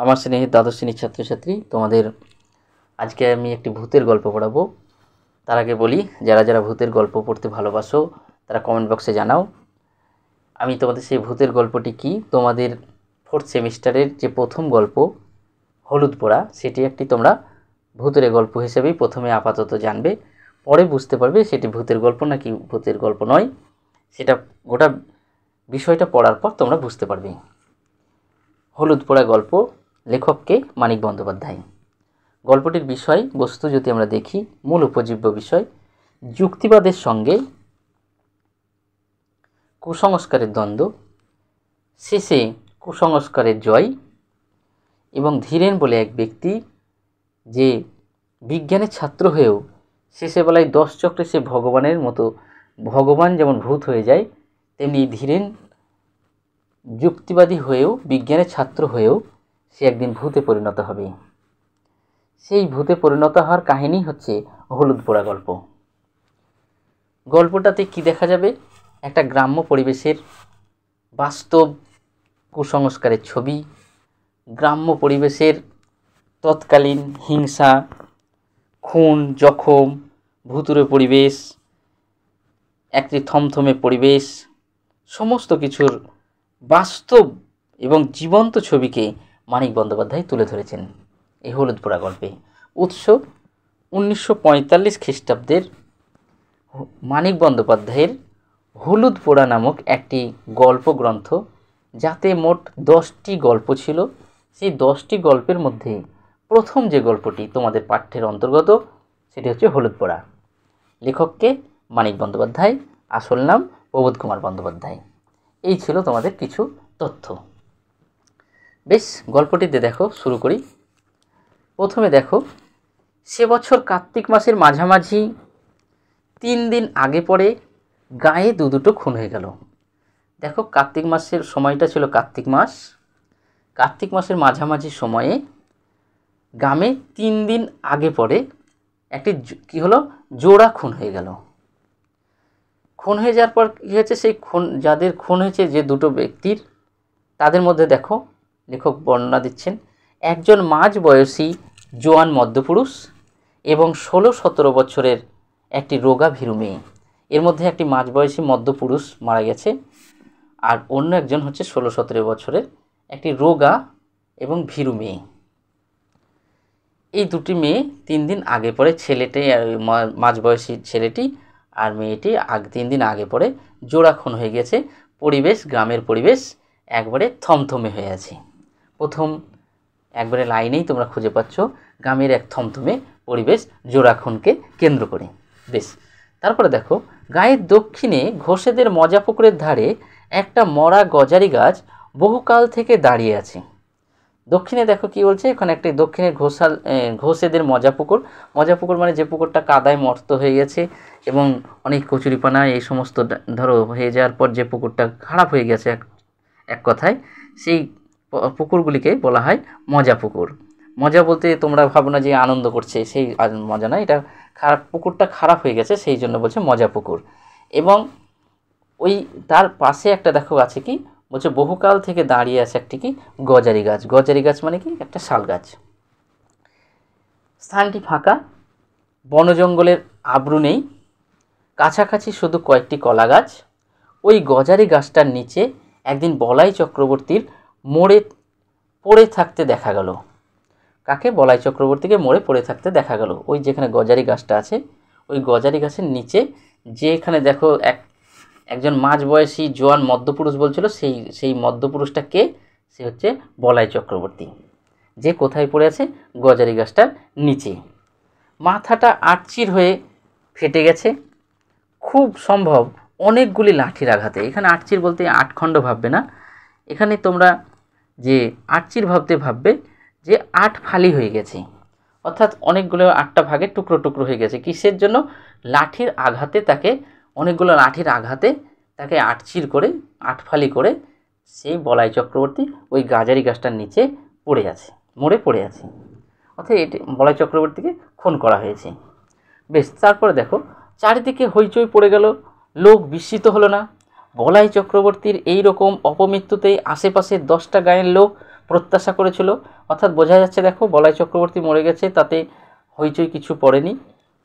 আমার স্নেহের দ্বাদশ শ্রেণীর ছাত্রছাত্রী, তোমাদের আজকে আমি একটি ভূতের গল্প পড়াবো। তার আগে বলি, যারা যারা ভূতের গল্প পড়তে ভালোবাসো তারা কমেন্ট বক্সে জানাও। আমি তোমাদের সেই ভূতের গল্পটি কি, তোমাদের 4th সেমিস্টারের যে প্রথম গল্প হলুদ পোড়া, সেটি একটি তোমরা ভূতের গল্প হিসেবেই প্রথমে আপাতত জানবে। পরে বুঝতে পারবে সেটি ভূতের গল্প নাকি ভূতের গল্প নয়, সেটা গোটা বিষয়টা পড়ার পর তোমরা বুঝতে পারবে। হলুদ পোড়া গল্প, লেখককে মানিক বন্দ্যোপাধ্যায়। গল্পটির বিষয় বস্তু যদি আমরা দেখি, মূল উপজীব্য বিষয় যুক্তিবাদের সঙ্গে কুসংস্কারের দ্বন্দ্ব, শেষে কুসংস্কারের জয়, এবং ধীরেন বলে এক ব্যক্তি যে বিজ্ঞানের ছাত্র হয়েও শেষে বেলায় 10 চক্রে সে ভগবানের মতো, ভগবান যেমন ভূত হয়ে যায় তেমনি ধীরেন যুক্তিবাদী হয়েও, বিজ্ঞানের ছাত্র হয়েও সে একদিন ভূতে পরিণত হবে। সেই ভূতে পরিণত হওয়ার কাহিনী হচ্ছে হলুদ পোড়া গল্প। গল্পটাতে কি দেখা যাবে? একটা গ্রাম্য পরিবেশের বাস্তব কুসংস্কারের ছবি, গ্রাম্য পরিবেশের তৎকালীন হিংসা, খুন, জখম, ভুতুড়ে পরিবেশ, একটি থমথমে পরিবেশ, সমস্ত কিছুর বাস্তব এবং জীবন্ত ছবিকে মানিক বন্দ্যোপাধ্যায় তুলে ধরেছেন এই হলুদ পোড়া গল্পে। উৎস 1945 খ্রিস্টাব্দের মানিক বন্দ্যোপাধ্যায়ের হলুদ পোড়া নামক একটি গল্প গ্রন্থ, যাতে মোট 10টি গল্প ছিল। সেই 10টি গল্পের মধ্যে প্রথম যে গল্পটি তোমাদের পাঠ্যের অন্তর্গত সেটি হচ্ছে হলুদ পোড়া। লেখককে মানিক বন্দ্যোপাধ্যায়, আসল নাম প্রবোধ কুমার বন্দ্যোপাধ্যায়। এই ছিল তোমাদের কিছু তথ্য। বেশ, গল্পটিতে দেখো, শুরু করি। প্রথমে দেখো, সে বছর কার্তিক মাসের মাঝামাঝি 3 দিন আগে পরে গায়ে দুটো খুন হয়ে গেল। দেখো, কার্তিক মাসের সময়টা ছিল কার্তিক মাস। কার্তিক মাসের মাঝামাঝি সময়ে গ্রামে 3 দিন আগে পরে একটি কি হলো, জোড়া খুন হয়ে গেল। খুন হয়ে যাওয়ার পর কী হয়েছে, সেই খুন, যাদের খুন হয়েছে যে দুটো ব্যক্তির, তাদের মধ্যে দেখো লেখক বর্ণনা দিচ্ছেন, একজন মাঝ বয়সী জোয়ান মধ্যপুরুষ এবং 16-17 বছরের একটি রোগা ভীরু মেয়ে। এর মধ্যে একটি মাঝ বয়সী মধ্যপুরুষ মারা গেছে, আর অন্য একজন হচ্ছে 16-17 বছরের একটি রোগা এবং ভীরু মেয়ে। এই দুটি মেয়ে 3 দিন আগে পরে, ছেলেটি, মাঝ বয়সী ছেলেটি আর মেয়েটি 3 দিন আগে পরে জোড়া খুন হয়ে গেছে। পরিবেশ, গ্রামের পরিবেশ একবারে থমথমে হয়ে আছে। প্রথম একবারে লাইনেই তোমরা খুঁজে পাচ্ছ গ্রামের এক থমথমে পরিবেশ জোড়া খুনকে কেন্দ্র করে। বেশ, তারপরে দেখো, গায়ের দক্ষিণে ঘোষেদের মজা পুকুরের ধারে একটা মরা গজারি গাছ বহুকাল থেকে দাঁড়িয়ে আছে। দক্ষিণে দেখো কি বলছে, এখানে একটি দক্ষিণে ঘোষেদের মজা পুকুর। মজা পুকুর মানে যে পুকুরটা কাদায় মর্ত হয়ে গেছে এবং অনেক কচুরিপানা এই সমস্ত ধরো হয়ে যাওয়ার পর যে পুকুরটা খারাপ হয়ে গেছে, এক কথায় সেই পুকুরগুলিকে বলা হয় মজা পুকুর। মজা বলতে তোমরা ভাবো না যে আনন্দ করছে, সেই মজা না, এটা খারাপ, পুকুরটা খারাপ হয়ে গেছে সেই জন্য বলছে মজা পুকুর। এবং ওই তার পাশে একটা দেখো আছে কি বলছে, বহুকাল থেকে দাঁড়িয়ে আছে একটি কি গজারি গাছ। গজারি গাছ মানে কি, একটা শাল গাছ। স্থানটি ফাঁকা, বন জঙ্গলের আবরু নেই, কাছাকাছি শুধু কয়েকটি কলা গাছ। ওই গজারি গাছটার নিচে একদিন বলাই চক্রবর্তীর মোড়ে পড়ে থাকতে দেখা গেল। কাকে? বলাই চক্রবর্তীকে মোড়ে পড়ে থাকতে দেখা গেল। ওই যেখানে গজারি গাছটা আছে, ওই গজারি গাছের নিচে যেখানে দেখো একজন মাঝ বয়সী জোয়ান মধ্যপুরুষ বলছিল, সেই মধ্যপুরুষটা কে? সে হচ্ছে বলাই চক্রবর্তী, যে কোথায় পড়ে আছে? গজারি গাছটার নিচে। মাথাটা আটচির হয়ে ফেটে গেছে, খুব সম্ভব অনেকগুলি লাঠির আঘাতে। এখানে আটচির বলতে 8 খণ্ড ভাববে না, এখানে তোমরা যে আটচির ভাববে যে 8 ফালি হয়ে গেছে, অর্থাৎ অনেকগুলো 8টা ভাগে টুকরো টুকরো হয়ে গেছে। কিসের জন্য? লাঠির আঘাতে তাকে, অনেকগুলো লাঠির আঘাতে তাকে আটচির করে, 8 ফালি করে সেই বলাই চক্রবর্তী ওই গাজারি গাছটার নিচে পড়ে আছে, মরে পড়ে আছে। অর্থাৎ এটি বলাই চক্রবর্তীকে খুন করা হয়েছে। বেশ, তারপরে দেখো, চারিদিকে হইচই পড়ে গেল, লোক বিস্মিত হলো না। বলাই চক্রবর্তীর এই রকম অপমৃত্যুতেই আশেপাশের 10টা গাঁয়ের লোক প্রত্যাশা করেছিল। অর্থাৎ বোঝা যাচ্ছে দেখো বলাই চক্রবর্তী মরে গেছে, তাতে হইচই কিছু পড়েনি।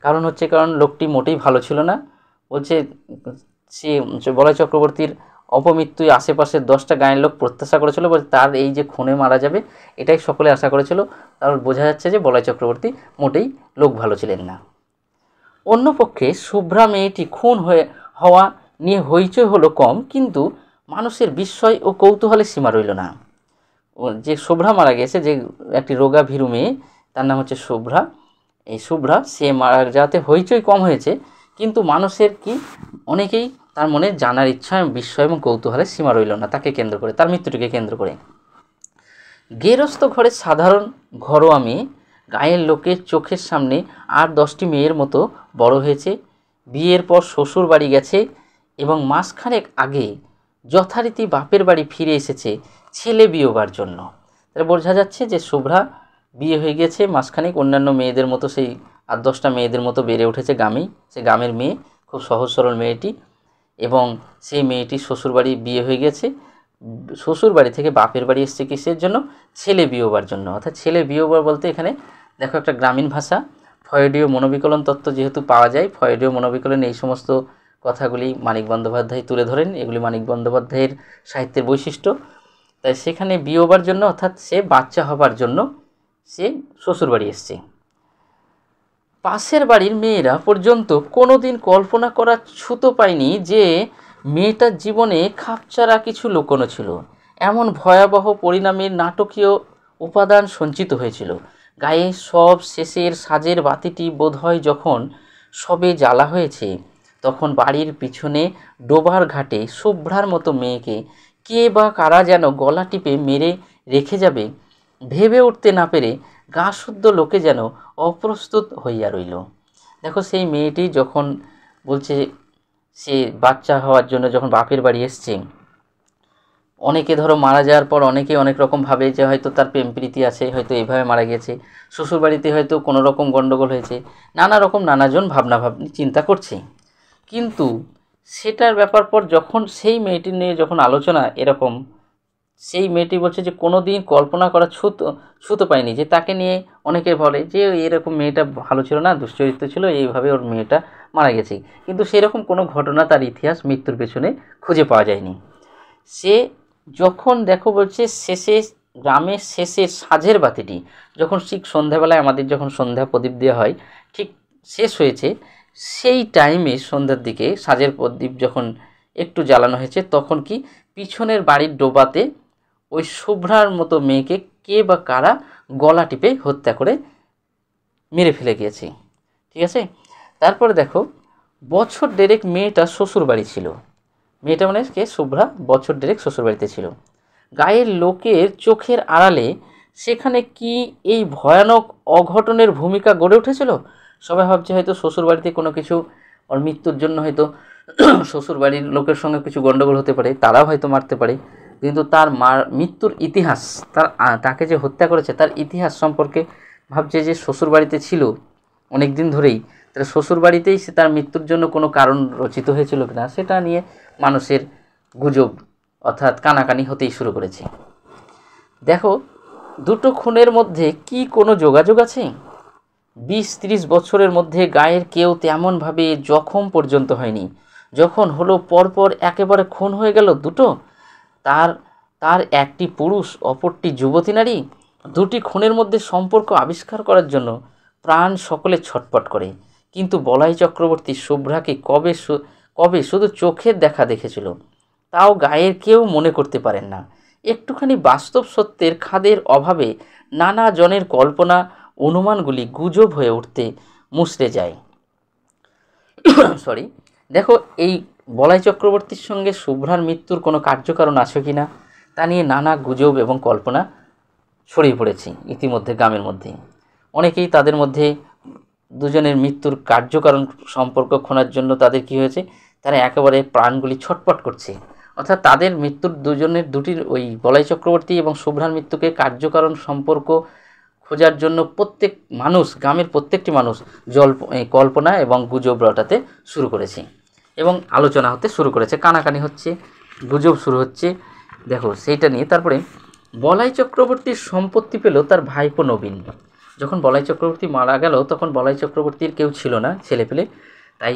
কারণ লোকটি মোটেই ভালো ছিল না। বলছে সে বলাই চক্রবর্তীর অপমৃত্যুই আশেপাশের 10টা গাঁয়ের লোক প্রত্যাশা করেছিল, বলছে তার এই যে খুনে মারা যাবে এটাই সকলে আশা করেছিল। তারপর বোঝা যাচ্ছে যে বলাই চক্রবর্তী মোটেই লোক ভালো ছিলেন না। অন্যপক্ষে শুভ্রা মেয়েটি খুন হওয়া নিয়ে হইচই হলো কম, কিন্তু মানুষের বিস্ময় ও কৌতূহলের সীমা রইল না। যে শুভ্রা মারা গেছে, যে একটি রোগা ভীরু মেয়ে, তার নাম হচ্ছে শুভ্রা, এই শুভ্রা সে মারা যাতে হইচই কম হয়েছে, কিন্তু মানুষের অনেকেই তার মনে জানার ইচ্ছা, বিস্ময় এবং কৌতূহলের সীমা রইল না তাকে কেন্দ্র করে, তার মৃত্যুটিকে কেন্দ্র করে। গেরস্থ ঘরে সাধারণ ঘরোয়া মেয়ে, গায়ের লোকের চোখের সামনে 8-10টি মেয়ের মতো বড় হয়েছে। বিয়ের পর শ্বশুর বাড়ি গেছে এবং মাসখানেক আগে যথারীতি বাপের বাড়ি ফিরে এসেছে ছেলে বিয়োবার জন্য। তাহলে বোঝা যাচ্ছে যে শুভ্রা বিয়ে হয়ে গেছে মাসখানেক, অন্যান্য মেয়েদের মতো সেই 8-10টা মেয়েদের মতো বেড়ে উঠেছে গ্রামেই। সে গ্রামের মেয়ে, খুব সহজ সরল মেয়েটি, এবং সেই মেয়েটি শ্বশুরবাড়ি বিয়ে হয়ে গেছে। শ্বশুরবাড়ি থেকে বাপের বাড়ি এসছে কিসের জন্য? ছেলে বিয়োবার জন্য। অর্থাৎ ছেলে বিয়োবার বলতে এখানে দেখো একটা গ্রামীণ ভাষা, ফয়েডীয় মনোবিকলন তত্ত্ব যেহেতু পাওয়া যায়, ফয়েডীয় মনোবিকলন এই সমস্ত কথাগুলি মানিক বন্দ্যোপাধ্যায় তুলে ধরেন, এগুলি মানিক বন্দ্যোপাধ্যায়ের সাহিত্যের বৈশিষ্ট্য। তাই সেখানে বিয়োবার জন্য, অর্থাৎ সে বাচ্চা হবার জন্য সে শ্বশুরবাড়ি এসছে। পাশের বাড়ির মেয়েরা পর্যন্ত কোনো দিন কল্পনা করা ছুতো পায়নি যে মেয়েটার জীবনে খাপছাড়া কিছু লুকোনো ছিল। এমন ভয়াবহ পরিণামের নাটকীয় উপাদান সঞ্চিত হয়েছিল। গায়ে সব শেষের সাজের বাতিটি বোধহয় যখন সবে জ্বালা হয়েছে, তখন বাড়ির পিছনে ডোবার ঘাটে শুভ্রার মতো মেয়েকে কে বা কারা যেন গলা টিপে মেরে রেখে যাবে ভেবে উঠতে না পেরে গা শুদ্ধ লোকে যেন অপ্রস্তুত হইয়া রইল। দেখো সেই মেয়েটি যখন বলছে সে বাচ্চা হওয়ার জন্য যখন বাপের বাড়ি এসছে, অনেকে ধরো মারা যাওয়ার পর অনেকে অনেক রকম ভাবে যে হয়তো তার প্রেম প্রীতি আছে, হয়তো এইভাবে মারা গেছে, শ্বশুরবাড়িতে হয়তো কোনো রকম গণ্ডগোল হয়েছে, নানাজন ভাবনি চিন্তা করছে। কিন্তু সেটার ব্যাপার পর যখন সেই মেয়েটি নিয়ে যখন আলোচনা এরকম, সেই মেয়েটি বলছে যে কোনো দিন কল্পনা করা ছুতো পায়নি যে তাকে নিয়ে অনেকে বলে যে এরকম মেয়েটা ভালো ছিল না, দুশ্চরিত্র ছিল, এইভাবে ওর মেয়েটা মারা গেছে। কিন্তু সেরকম কোনো ঘটনা তার ইতিহাস মৃত্যুর পেছনে খুঁজে পাওয়া যায়নি। সে যখন দেখো বলছে শেষে গ্রামের শেষের সাঁঝের বাতিটি যখন ঠিক সন্ধ্যাবেলায় আমাদের যখন সন্ধ্যা প্রদীপ দেওয়া হয় ঠিক শেষ হয়েছে, সেই টাইমে সন্ধ্যার দিকে সাঁঝের প্রদীপ যখন একটু জ্বালানো হয়েছে, তখন কি পিছনের বাড়ির ডোবাতে ওই শুভ্রার মতো মেয়েকে কে বা কারা গলা টিপে হত্যা করে মেরে ফেলে গিয়েছে। ঠিক আছে, তারপরে দেখো বছর দেড়েক মেয়েটা শ্বশুর বাড়ি ছিল। মেয়েটা মানে কে? শুভ্রা বছর দেড়েক শ্বশুরবাড়িতে ছিল। গায়ের লোকের চোখের আড়ালে সেখানে কি এই ভয়ানক অঘটনের ভূমিকা গড়ে উঠেছিল? সবাই ভাবছে হয়তো শ্বশুরবাড়িতে কোনো কিছু ওর মৃত্যুর জন্য হয়তো শ্বশুরবাড়ির লোকের সঙ্গে কিছু গণ্ডগোল হতে পারে, তারাও হয়তো মারতে পারে। কিন্তু তার মৃত্যুর ইতিহাস, তাকে যে হত্যা করেছে তার ইতিহাস সম্পর্কে ভাবছে যে শ্বশুরবাড়িতে ছিল অনেক দিন ধরেই, তাহলে শ্বশুরবাড়িতেই সে তার মৃত্যুর জন্য কোনো কারণ রচিত হয়েছিল কিনা সেটা নিয়ে মানুষের গুজব অর্থাৎ কানাকানি হতেই শুরু করেছে। দেখো দুটো খুনের মধ্যে কি কোনো যোগাযোগ আছে? 20-30 বছরের মধ্যে গায়ের কেউ তেমনভাবে জখম পর্যন্ত হয়নি। যখন হলো পরপর একেবারে খুন হয়ে গেল দুটো, তার একটি পুরুষ অপরটি যুবতী নারী। দুটি খুনের মধ্যে সম্পর্ক আবিষ্কার করার জন্য প্রাণ সকলে ছটপট করে। কিন্তু বলাই চক্রবর্তী শুভ্রাকে কবে শুধু চোখের দেখা দেখেছিল, তাও গায়ের কেউ মনে করতে পারেন না। একটুখানি বাস্তব সত্যের খাদের অভাবে নানা জনের কল্পনা অনুমানগুলি গুজব হয়ে উঠতে মুচড়ে যায়। দেখো এই বলাই চক্রবর্তীর সঙ্গে শুভ্রার মৃত্যুর কোনো কার্যকারণ আছে কি না তা নিয়ে নানা গুজব এবং কল্পনা ছড়িয়ে পড়েছে ইতিমধ্যে গ্রামের মধ্যে। অনেকেই তাদের মধ্যে দুজনের মৃত্যুর কার্যকারণ সম্পর্ক খোঁজার জন্য তাদের কি হয়েছে, তারা একেবারে প্রাণগুলি ছটপট করছে। অর্থাৎ তাদের মৃত্যুর দুটির ওই বলাই চক্রবর্তী এবং শুভ্রার মৃত্যুকে কার্যকারণ সম্পর্ক খোঁজার জন্য প্রত্যেক মানুষ, গ্রামের প্রত্যেকটি মানুষ কল্পনা এবং গুজব রটাতে শুরু করেছে এবং আলোচনা হতে শুরু করেছে, কানাকানি হচ্ছে, গুজব শুরু হচ্ছে। দেখো সেইটা নিয়ে তারপরে বলাই চক্রবর্তীর সম্পত্তি পেল তার ভাইপো নবীন। যখন বলাই চক্রবর্তী মারা গেল তখন বলাই চক্রবর্তীর কেউ ছিল না, ছেলে পেলে, তাই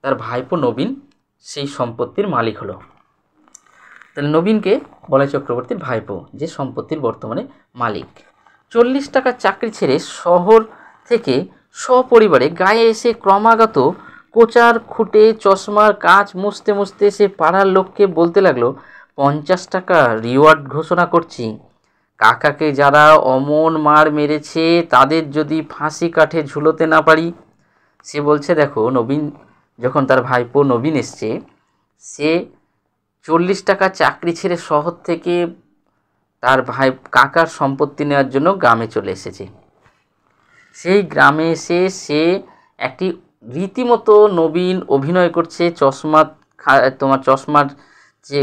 তার ভাইপো নবীন সেই সম্পত্তির মালিক হলো। তাহলে নবীনকে বলাই চক্রবর্তীর ভাইপো, যে সম্পত্তির বর্তমানে মালিক। 40 টাকার চাকরি ছেড়ে শহর থেকে সপরিবারে গায়ে এসে ক্রমাগত কোচার খুঁটে চশমার কাঁচ মুছতে মুছতে সে পাড়ার লোককে বলতে লাগলো, 50 টাকা রিওয়ার্ড ঘোষণা করছি। কাকাকে যারা অমন মার মেরেছে তাদের যদি ফাঁসি কাঠে ঝুলোতে না পারি। সে বলছে দেখো, নবীন যখন তার ভাইপো নবীন এসছে, সে 40 টাকা চাকরি ছেড়ে শহর থেকে তার ভাই কাকার সম্পত্তি নেওয়ার জন্য গ্রামে চলে এসেছে। সেই গ্রামে এসে সে একটি রীতিমতো নবীন অভিনয় করছে। তোমার চশমার যে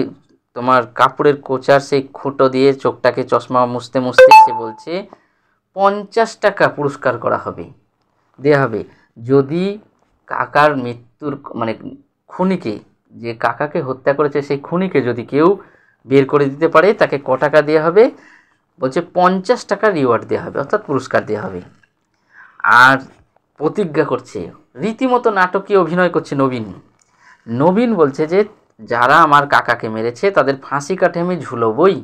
তোমার কাপড়ের কোচার সেই খুঁটো দিয়ে চোখটাকে চশমা মুছতে মুছতে সে বলছে 50 টাকা পুরস্কার করা হবে, দেওয়া হবে যদি কাকার মৃত্যুর মানে খুনিকে, যে কাকাকে হত্যা করেছে সেই খুনিকে যদি কেউ বের করে দিতে পারে তাকে ক টাকা দেওয়া হবে। বলছে 50 টাকা রিওয়ার্ড দেওয়া হবে, অর্থাৎ পুরস্কার দেওয়া হবে। আর প্রতিজ্ঞা করছে, রীতিমতো নাটকীয় অভিনয় করছে নবীন। নবীন বলছে যে যারা আমার কাকাকে মেরেছে তাদের ফাঁসি কাঠে আমি ঝুলবই।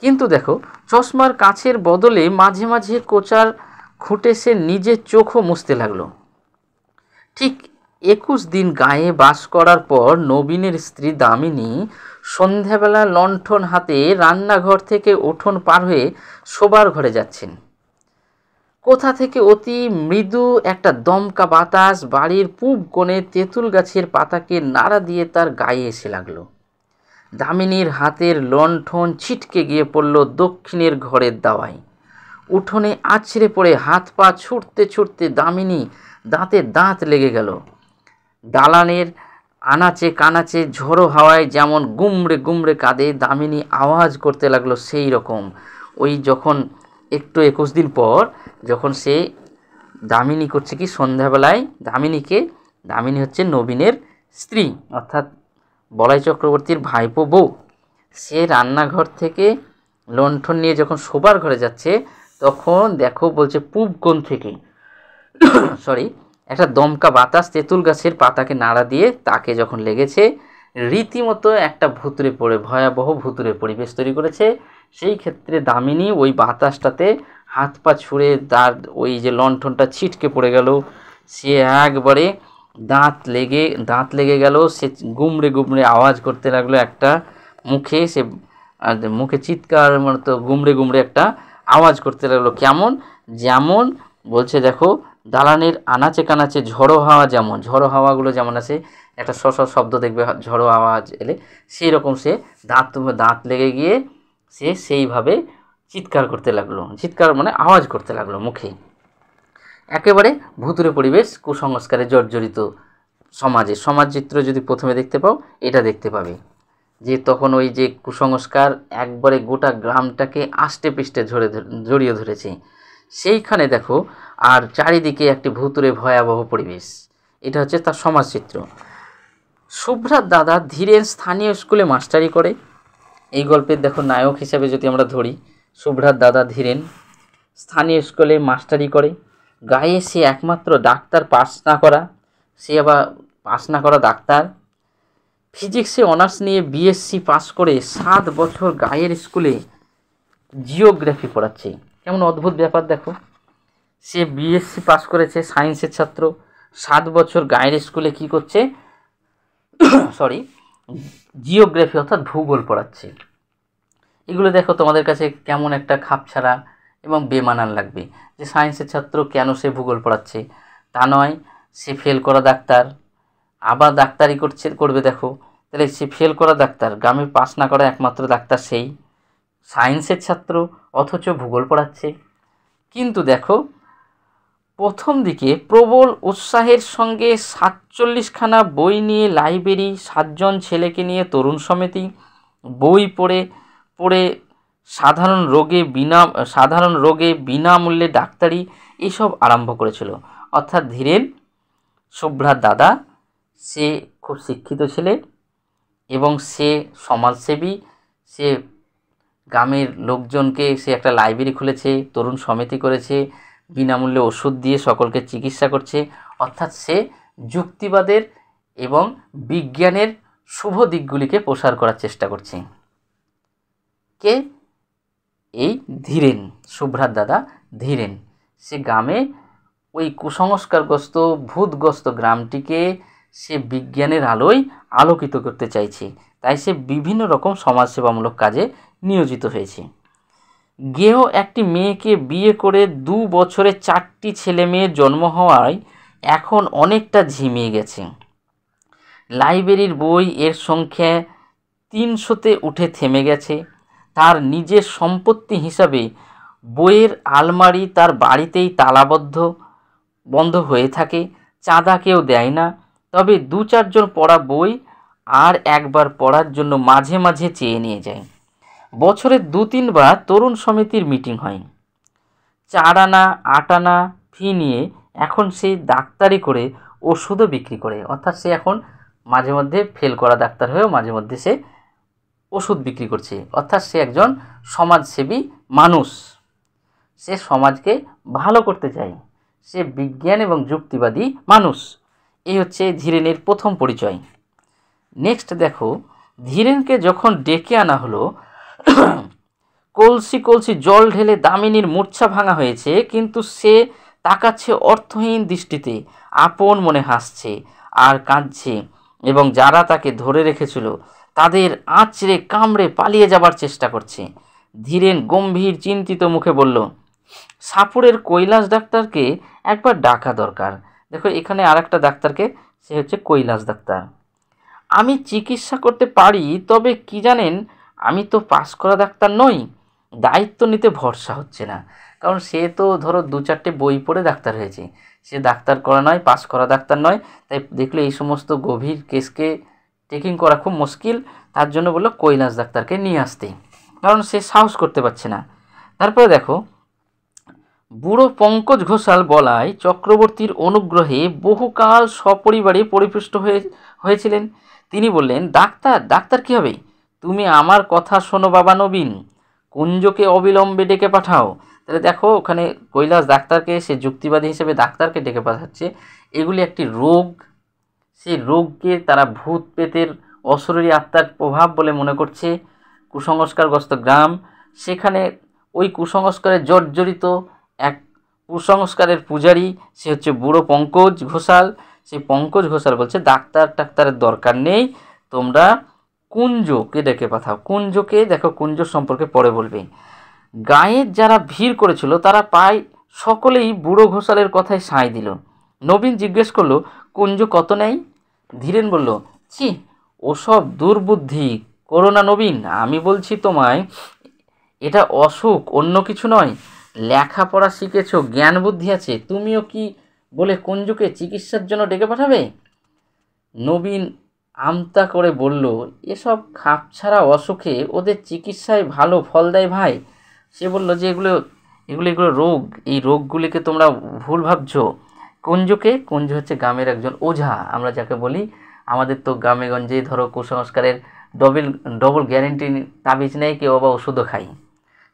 কিন্তু দেখো, চশমার কাঁচের বদলে মাঝে মাঝে কোচার খুঁটে সে নিজের চোখও মুছতে লাগলো। ঠিক 21 দিন গায়ে বাস করার পর নবীনের স্ত্রী দামিনী সন্ধ্যাবেলা লণ্ঠন হাতে রান্নাঘর থেকে উঠোন পার হয়ে শোবার ঘরে যাচ্ছেন। কোথা থেকে অতি মৃদু একটা দমকা বাতাস বাড়ির পূব কোণে তেঁতুল গাছের পাতাকে নাড়া দিয়ে তার গায়ে এসে লাগলো। দামিনীর হাতের লণ্ঠন ছিটকে গিয়ে পড়ল দক্ষিণের ঘরের দাওয়ায়। উঠোনে আছড়ে পড়ে হাত পা ছুটতে ছুটতে দামিনী দাঁতে দাঁত লেগে গেল। দালানের আনাচে কানাচে ঝোড়ো হাওয়ায় যেমন গুমড়ে গুমড়ে কাঁদে, দামিনী আওয়াজ করতে লাগলো সেই রকম। ওই যখন একটু 21 দিন পর যখন সে দামিনী করছে কি, সন্ধ্যাবেলায় দামিনী হচ্ছে নবীনের স্ত্রী, অর্থাৎ বলাই চক্রবর্তীর ভাইপো বউ। সে রান্নাঘর থেকে লণ্ঠন নিয়ে যখন শোবার ঘরে যাচ্ছে তখন দেখো বলছে পূব কোণ থেকে একটা দমকা বাতাস তেঁতুল গাছের পাতাকে নাড়া দিয়ে তাকে যখন লেগেছে, রীতিমতো একটা ভয়াবহ ভুতুরে পরিবেশ তৈরি করেছে। সেই ক্ষেত্রে দামিনী ওই বাতাসটাতে হাত পা ছুঁড়ে তার ওই যে লণ্ঠনটা ছিটকে পড়ে গেল, সে একবারে দাঁত লেগে গেল। সে গুমড়ে গুমড়ে আওয়াজ করতে লাগলো একটা মুখে, সে মুখে চিৎকার মতো গুমড়ে গুমড়ে একটা আওয়াজ করতে লাগলো। যেমন বলছে দেখো, দালানের আনাচে কানাচে ঝড়ো হাওয়াগুলো যেমন আছে, একটা শব্দ দেখবে ঝড়ো আওয়াজ এলে, সেই রকম সে দাঁত লেগে গিয়ে সে সেইভাবে চিৎকার করতে লাগলো। চিৎকার মানে আওয়াজ করতে লাগলো মুখে। একেবারে ভুতুরে পরিবেশ, কুসংস্কারে জর্জরিত সমাজ চিত্র যদি প্রথমে দেখতে পাও, এটা দেখতে পাবে যে তখন ওই যে কুসংস্কার একবারে গোটা গ্রামটাকে আষ্টে পৃষ্ঠে জড়িয়ে ধরেছে। সেইখানে দেখো, আর চারিদিকে একটি ভুতুরে ভয়াবহ পরিবেশ। এটা হচ্ছে তার সমাজচিত্র। শুভ্রার দাদা ধীরেন স্থানীয় স্কুলে মাস্টারি করে। এই গল্পের দেখো নায়ক হিসাবে যদি আমরা ধরি, শুভ্রার দাদা ধীরেন স্থানীয় স্কুলে মাস্টারি করে। গায়ে সে একমাত্র ডাক্তার পাস না করা ডাক্তার। ফিজিক্সে অনার্স নিয়ে বিএসসি পাস করে 7 বছর গায়ের স্কুলে জিওগ্রাফি পড়াচ্ছে। কেমন অদ্ভুত ব্যাপার দেখো, সে বিএসসি পাস করেছে, সায়েন্সের ছাত্র, 7 বছর গায়ের স্কুলে কি করছে জিওগ্রাফি অর্থাৎ ভূগোল পড়াচ্ছে। এগুলো দেখো তোমাদের কাছে কেমন একটা খাপছাড়া এবং বেমানান লাগবে যে সায়েন্সের ছাত্র কেন সে ভূগোল পড়াচ্ছে। তা নয়, সে ফেল করা ডাক্তার, আবার ডাক্তারি করবে। দেখো তাহলে সে ফেল করা ডাক্তার, গ্রামে পাস না করা একমাত্র ডাক্তার সেই, সায়েন্সের ছাত্র, অথচ ভূগোল পড়াচ্ছে। কিন্তু দেখো, প্রথম দিকে প্রবল উৎসাহের সঙ্গে 47খানা বই নিয়ে লাইব্রেরি, 7 জন ছেলেকে নিয়ে তরুণ সমিতি, বই পড়ে সাধারণ রোগে বিনামূল্যে ডাক্তারি এসব আরম্ভ করেছিল। অর্থাৎ ধীরেন, শুভ্রার দাদা, সে খুব শিক্ষিত ছেলে এবং সে সমাজসেবী, সে গ্রামের লোকজনকে সে একটা লাইব্রেরি খুলেছে, তরুণ সমিতি করেছে, বিনামূল্যে ওষুধ দিয়ে সকলকে চিকিৎসা করছে। অর্থাৎ সে যুক্তিবাদের এবং বিজ্ঞানের শুভ দিকগুলিকে প্রসার করার চেষ্টা করছে। কে? এই ধীরেন, শুভ্রার দাদা ধীরেন। সে গ্রামে ওই কুসংস্কারগ্রস্ত ভূতগ্রস্ত গ্রামটিকে সে বিজ্ঞানের আলোয় আলোকিত করতে চাইছে, তাই সে বিভিন্ন রকম সমাজসেবামূলক কাজে নিয়োজিত হয়েছে। গেও একটি মেয়েকে বিয়ে করে 2 বছরে 4টি ছেলে মেয়ের জন্ম হওয়ায় এখন অনেকটা ঝিমিয়ে গেছে। লাইব্রেরির বই এর সংখ্যা 300-তে উঠে থেমে গেছে। তার নিজের সম্পত্তি হিসাবে বইয়ের আলমারি তার বাড়িতেই বন্ধ হয়ে থাকে। চাঁদা কেউ দেয় না, তবে 2-4 জন পড়া বই আর একবার পড়ার জন্য মাঝে মাঝে চেয়ে নিয়ে যায়। বছরে 2-3 বার তরুণ সমিতির মিটিং হয়। 4 আনা 8 আনা ফি নিয়ে এখন সে ডাক্তারি করে ওষুধও বিক্রি করে। অর্থাৎ সে এখন মাঝে মধ্যে ফেল করা ডাক্তার হয়েও মাঝে মধ্যে সে ওষুধ বিক্রি করছে। অর্থাৎ সে একজন সমাজসেবী মানুষ, সে সমাজকে ভালো করতে চায়, সে বিজ্ঞান এবং যুক্তিবাদী মানুষ। এই হচ্ছে ধীরেনের প্রথম পরিচয়। নেক্সট দেখো, ধীরেনকে যখন ডেকে আনা হলো, কলসি কলসি জল ঢেলে দামিনীর মূর্ছা ভাঙা হয়েছে, কিন্তু সে তাকাচ্ছে অর্থহীন দৃষ্টিতে, আপন মনে হাসছে আর কাঁদছে, এবং যারা তাকে ধরে রেখেছিল তাদের আঁচড়ে কামড়ে পালিয়ে যাবার চেষ্টা করছে। ধীরেন গম্ভীর চিন্তিত মুখে বলল, সাপুরের কৈলাস ডাক্তারকে একবার ডাকা দরকার। দেখো এখানে আর একটা ডাক্তারকে, সে হচ্ছে কৈলাস ডাক্তার। আমি চিকিৎসা করতে পারি, তবে কি জানেন, আমি তো পাস করা ডাক্তার নই, দায়িত্ব নিতে ভরসা হচ্ছে না। কারণ সে তো ধরো 2-4টে বই পড়ে ডাক্তার হয়েছে, সে ডাক্তার করা নয়, পাস করা ডাক্তার নয়। তাই দেখলে এই সমস্ত গভীর কেসকে টেকিং করা খুব মুশকিল। তার জন্য বললো কৈলাস ডাক্তারকে নিয়ে আসতে, কারণ সে সাহস করতে পারছে না। তারপরে দেখো, বুড়ো পঙ্কজ ঘোষাল বলায় চক্রবর্তীর অনুগ্রহে বহুকাল সপরিবারে পরিপুষ্ট হয়েছিলেন। তিনি বললেন, ডাক্তার ডাক্তার কী হবে, তুমি আমার কথা শোনো বাবা নবীন, কুঞ্জকে অবিলম্বে ডেকে পাঠাও। তাহলে দেখো ওখানে কৈলাস ডাক্তারকে, সে যুক্তিবাদী হিসেবে ডাক্তারকে ডেকে পাঠাচ্ছে। এগুলি একটি রোগ, সেই রোগকে তারা ভূত প্রেতের অশরীরী আত্মার প্রভাব বলে মনে করছে। কুসংস্কারগ্রস্ত গ্রাম, সেখানে ওই কুসংস্কারে জর্জরিত এক কুসংস্কারের পূজারী, সে হচ্ছে বুড়ো পঙ্কজ ঘোষাল। সেই পঙ্কজ ঘোষাল বলছে, ডাক্তারের দরকার নেই, তোমরা কুঞ্জকে ডেকে পাঠাও। কুঞ্জকে দেখো, কুঞ্জ সম্পর্কে পরে বলবে। গাঁয়ের যারা ভিড় করেছিল তারা প্রায় সকলেই বুড়ো ঘোষালের কথায় সায় দিল। নবীন জিজ্ঞেস করলো, কুঞ্জ কত নেই? ধীরেন বলল, ছি, ওসব দুর্বুদ্ধি করো না নবীন, আমি বলছি তোমায়, এটা অসুখ, অন্য কিছু নয়। লেখাপড়া শিখেছো, জ্ঞান বুদ্ধি আছে, তুমিও কি বলে কুঞ্জকে চিকিৎসার জন্য ডেকে পাঠাবে? নবীন আমতা করে বলল, এসব খাপছাড়া অসুখে ওদের চিকিৎসায় ভালো ফল দেয় ভাই। সে বলল যে এগুলো রোগ, এই রোগগুলিকে তোমরা ভুল ভাবছো। কুঞ্জ হচ্ছে গ্রামের একজন ওঝা, আমরা যাকে বলি। আমাদের তো গ্রামে গঞ্জে ধরো কুসংস্কারের ডবল গ্যারেন্টি তাবিজ নেই, কেউ আবার ওষুধও খাই।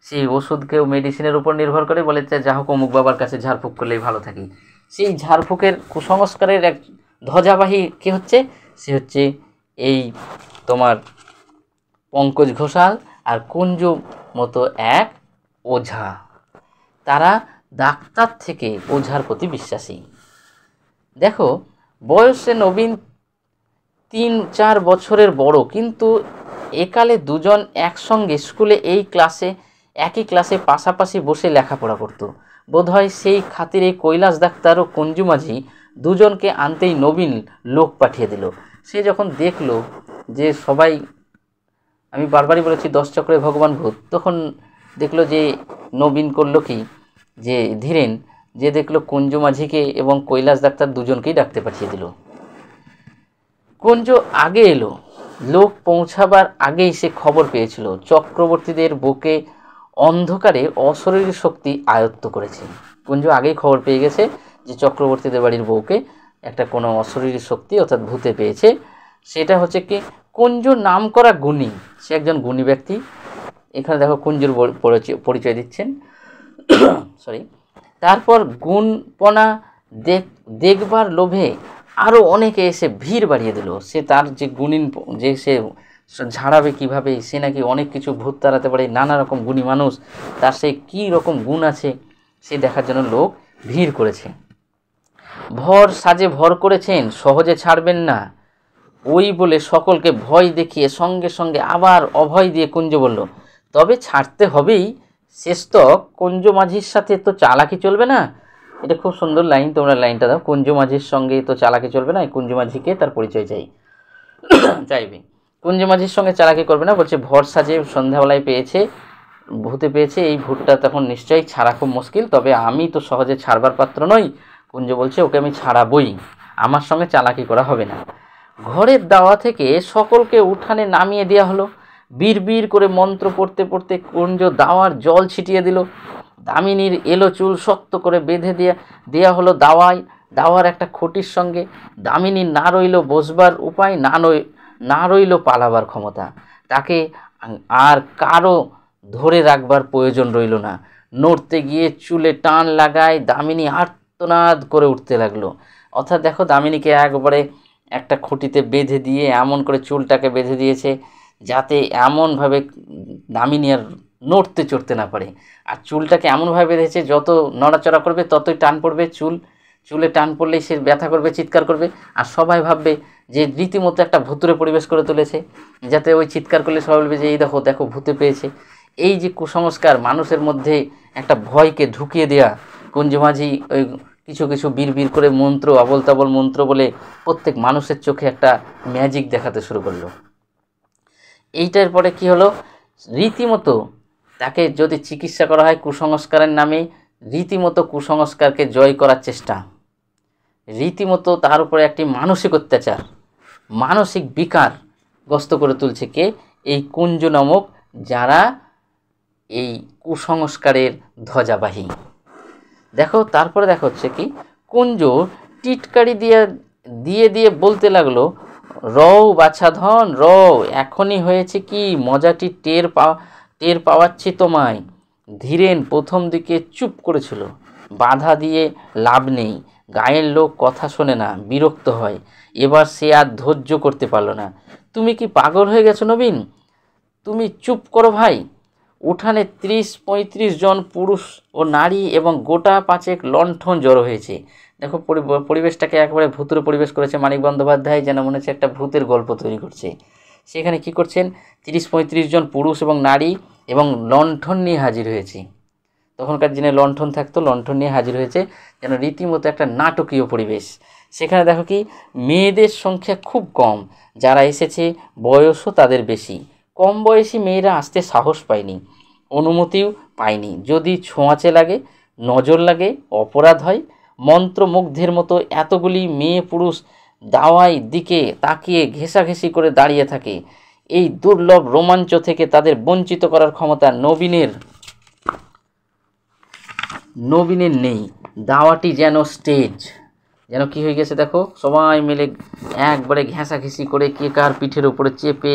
সেই ওষুধকেও মেডিসিনের উপর নির্ভর করে, বলে যা হোক অমুক বাবার কাছে ঝাড়ফুঁক করলেই ভালো থাকি। সেই ঝাড়ফুঁকের কুসংস্কারের এক ধ্বজাবাহী কে হচ্ছে? সে হচ্ছে এই তোমার পঙ্কজ ঘোষাল আর কুঞ্জ মতো এক ওঝা। তারা ডাক্তার থেকে ওঝার প্রতি বিশ্বাসী। দেখো, বয়সে নবীন 3-4 বছরের বড়, কিন্তু একালে দুজন একসঙ্গে স্কুলে একই ক্লাসে পাশাপাশি বসে লেখাপড়া করত। বোধহয় সেই খাতিরে কৈলাস ডাক্তার ও কুঞ্জু মাঝি দুজনকে আনতেই নবীন লোক পাঠিয়ে দিল। সে যখন দেখলো যে সবাই, আমি বারবারই বলেছি 10 চক্রে ভগবান ভূত, তখন দেখলো যে নবীন করলো কি, যে ধীরেন যে দেখলো কুঞ্জু মাঝিকে এবং কৈলাস ডাক্তার দুজনকেই ডাকতে পাঠিয়ে দিল। কুঞ্জ আগে এলো, লোক পৌঁছাবার আগেই সে খবর পেয়েছিল চক্রবর্তীদের বুকে অন্ধকারে অশরীরী শক্তি আয়ত্ত করেছে। কুঞ্জ আগেই খবর পেয়ে গেছে যে চক্রবর্তীদের বাড়ির বউকে একটা কোনো অশরীরী শক্তি অর্থাৎ ভূতে পেয়েছে। সেটা হচ্ছে কি, কুঞ্জ নাম করা গুণী, সে একজন গুণী ব্যক্তি। এখানে দেখো কুঞ্জর পরিচয় দিচ্ছেন। সরি। তারপর গুণপনা দেখবার লোভে আরও অনেকে এসে ভিড় বাড়িয়ে দিল। সে তার যে গুণীন, যে সে ঝাড়াবে কীভাবে, সে নাকি অনেক কিছু ভূত তাড়াতে পারে, নানা রকম গুণী মানুষ, তার সেই কী রকম গুণ আছে সে দেখার জন্য লোক ভিড় করেছে। ভর সাজে ভর করেছেন, সহজে ছাড়বেন না, ওই বলে সকলকে ভয় দেখিয়ে সঙ্গে সঙ্গে আবার অভয় দিয়ে কুঞ্জ বলল, তবে ছাড়তে হবেই, শেষ তক কুঞ্জ মাঝির সাথে তো চালাকি চলবে না। এটা খুব সুন্দর লাইন, তোমরা লাইনটা দাও, কুঞ্জ মাঝির সঙ্গে তো চালাকি চলবে না। কুঞ্জ মাঝিকে তার পরিচয় চাইবে, কুঞ্জ মাঝির সঙ্গে চালাকি করবে না। বলছে ভর সাজে সন্ধ্যাবেলায় পেয়েছে, ভূতে পেয়েছে, এই ভূতটা তখন নিশ্চয়ই ছাড়া খুব মুশকিল, তবে আমি তো সহজে ছাড়বার পাত্র নই। কুঞ্জ বলছে ওকে আমি ছাড়াবই, আমার সঙ্গে চালাকি করা হবে না। ঘরের দাওয়া থেকে সকলকে উঠানে নামিয়ে দেওয়া হলো। বীর করে মন্ত্র পড়তে পড়তে কুঞ্জ দাওয়ার জল ছিটিয়ে দিল। দামিনীর এলো চুল শক্ত করে বেঁধে দেওয়া হলো দাওয়ার একটা খুঁটির সঙ্গে। দামিনীর না রইল বসবার উপায়, না রইল পালাবার ক্ষমতা। তাকে আর কারো ধরে রাখবার প্রয়োজন রইল না। নড়তে গিয়ে চুলে টান লাগায় দামিনী আর্তনাদ করে উঠতে লাগলো। অর্থাৎ দেখো, দামিনীকে একবারে একটা খুঁটিতে বেঁধে দিয়ে এমন করে চুলটাকে বেঁধে দিয়েছে যাতে এমনভাবে দামিনী আর নড়তে চড়তে না পারে। আর চুলটাকে এমনভাবে বেঁধেছে যত নড়াচড়া করবে ততই টান পড়বে, চুলে টান পড়লেই সে ব্যথা করবে, চিৎকার করবে, আর সবাই ভাববে যে রীতিমতো একটা ভুতুরে পরিবেশ করে তুলেছে, যাতে ওই চিৎকার করলে সবাই বলবে যে এই দেখো দেখো ভূতে পেয়েছে। এই যে কুসংস্কার, মানুষের মধ্যে একটা ভয়কে ঢুকিয়ে দেয়া, কুঞ্জ মাঝি ওই কিছু কিছু বীর করে মন্ত্র, আবল তাবল মন্ত্র বলে প্রত্যেক মানুষের চোখে একটা ম্যাজিক দেখাতে শুরু করলো। এইটার পরে কি হলো, রীতিমতো তাকে যদি চিকিৎসা করা হয় কুসংস্কারের নামে, রীতিমতো কুসংস্কারকে জয় করার চেষ্টা, রীতিমতো তার উপরে একটি মানসিক অত্যাচার, মানসিক বিকার গ্রস্ত করে তুলছে কে, এই কুঞ্জ নামক যারা এই কুসংস্কারের ধ্বজাবাহী। দেখো তারপরে দেখা হচ্ছে কি, কুঞ্জ টিটকারি দিয়ে বলতে লাগলো, রও বাছাধন রও, এখনই হয়েছে কি, মজাটি টের পাওয়াচ্ছি তোমায়। ধীরেন প্রথম দিকে চুপ করেছিল, বাধা দিয়ে লাভ নেই, গায়ের লোক কথা শোনে না, বিরক্ত হয়, এবার সে আর ধৈর্য করতে পারল না। তুমি কি পাগল হয়ে গেছো নবীন, তুমি চুপ করো ভাই। উঠানে 30-35 জন পুরুষ ও নারী এবং গোটা 5 লণ্ঠন জড়ো হয়েছে। দেখো পরিবেশটাকে একেবারে ভূতের পরিবেশ করেছে মানিক বন্দ্যোপাধ্যায়, যেন মনে হচ্ছে একটা ভূতের গল্প তৈরি করছে। সেখানে কি করছেন, 30-35 জন পুরুষ এবং নারী এবং লণ্ঠন নিয়ে হাজির হয়েছে। তখনকার দিনে লণ্ঠন থাকতো, লণ্ঠন নিয়ে হাজির হয়েছে, যেন রীতিমতো একটা নাটকীয় পরিবেশ। সেখানে দেখো কি, মেয়েদের সংখ্যা খুব কম, যারা এসেছে বয়সও তাদের বেশি। কম বয়সী মেয়েরা আসতে সাহস পায়নি, অনুমতিও পায়নি। যদি ছোঁয়াচে লাগে, নজর লাগে, অপরাধ হয়। মন্ত্রমুগ্ধের মতো এতগুলি মেয়ে পুরুষ দাওয়াই দিকে তাকিয়ে ঘেঁষাঘেঁষি করে দাঁড়িয়ে থাকে। এই দুর্লভ রোমাঞ্চ থেকে তাদের বঞ্চিত করার ক্ষমতা নবীনের নেই। দাওয়াটি যেন স্টেজ, যেন কি হয়ে গেছে দেখো, সবাই মিলে একবারে ঘেঁষাঘেঁষি করে কে কার পিঠের উপরে চেপে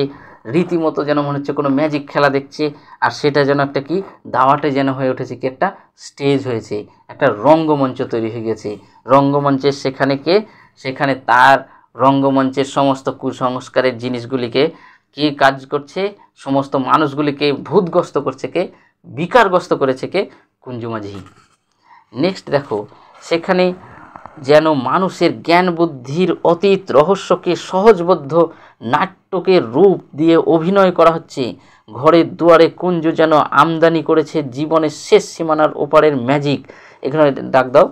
রীতিমতো যেন মনে হচ্ছে কোনো ম্যাজিক খেলা দেখছে। আর সেটা যেন একটা কি, দাওয়াটে যেন হয়ে উঠেছে কি, একটা স্টেজ হয়েছে, একটা রঙ্গমঞ্চ তৈরি হয়ে গেছে। রঙ্গমঞ্চের সেখানে তার রঙ্গমঞ্চের সমস্ত কুসংস্কারের জিনিসগুলিকে কে কাজ করছে, সমস্ত মানুষগুলিকে ভূতগ্রস্ত করছে কে, বিকারগ্রস্ত করেছে কে, কুঞ্জ মাঝি। নেক্সট দেখো, সেখানে যেন মানুষের জ্ঞান বুদ্ধির অতীত রহস্যকে সহজবদ্ধ নাট্যকের রূপ দিয়ে অভিনয় করা হচ্ছে। ঘরের দুয়ারে কুঞ্জ যেন আমদানি করেছে জীবনের শেষ সীমানার ওপারের ম্যাজিক। এখানে ডাক দাও,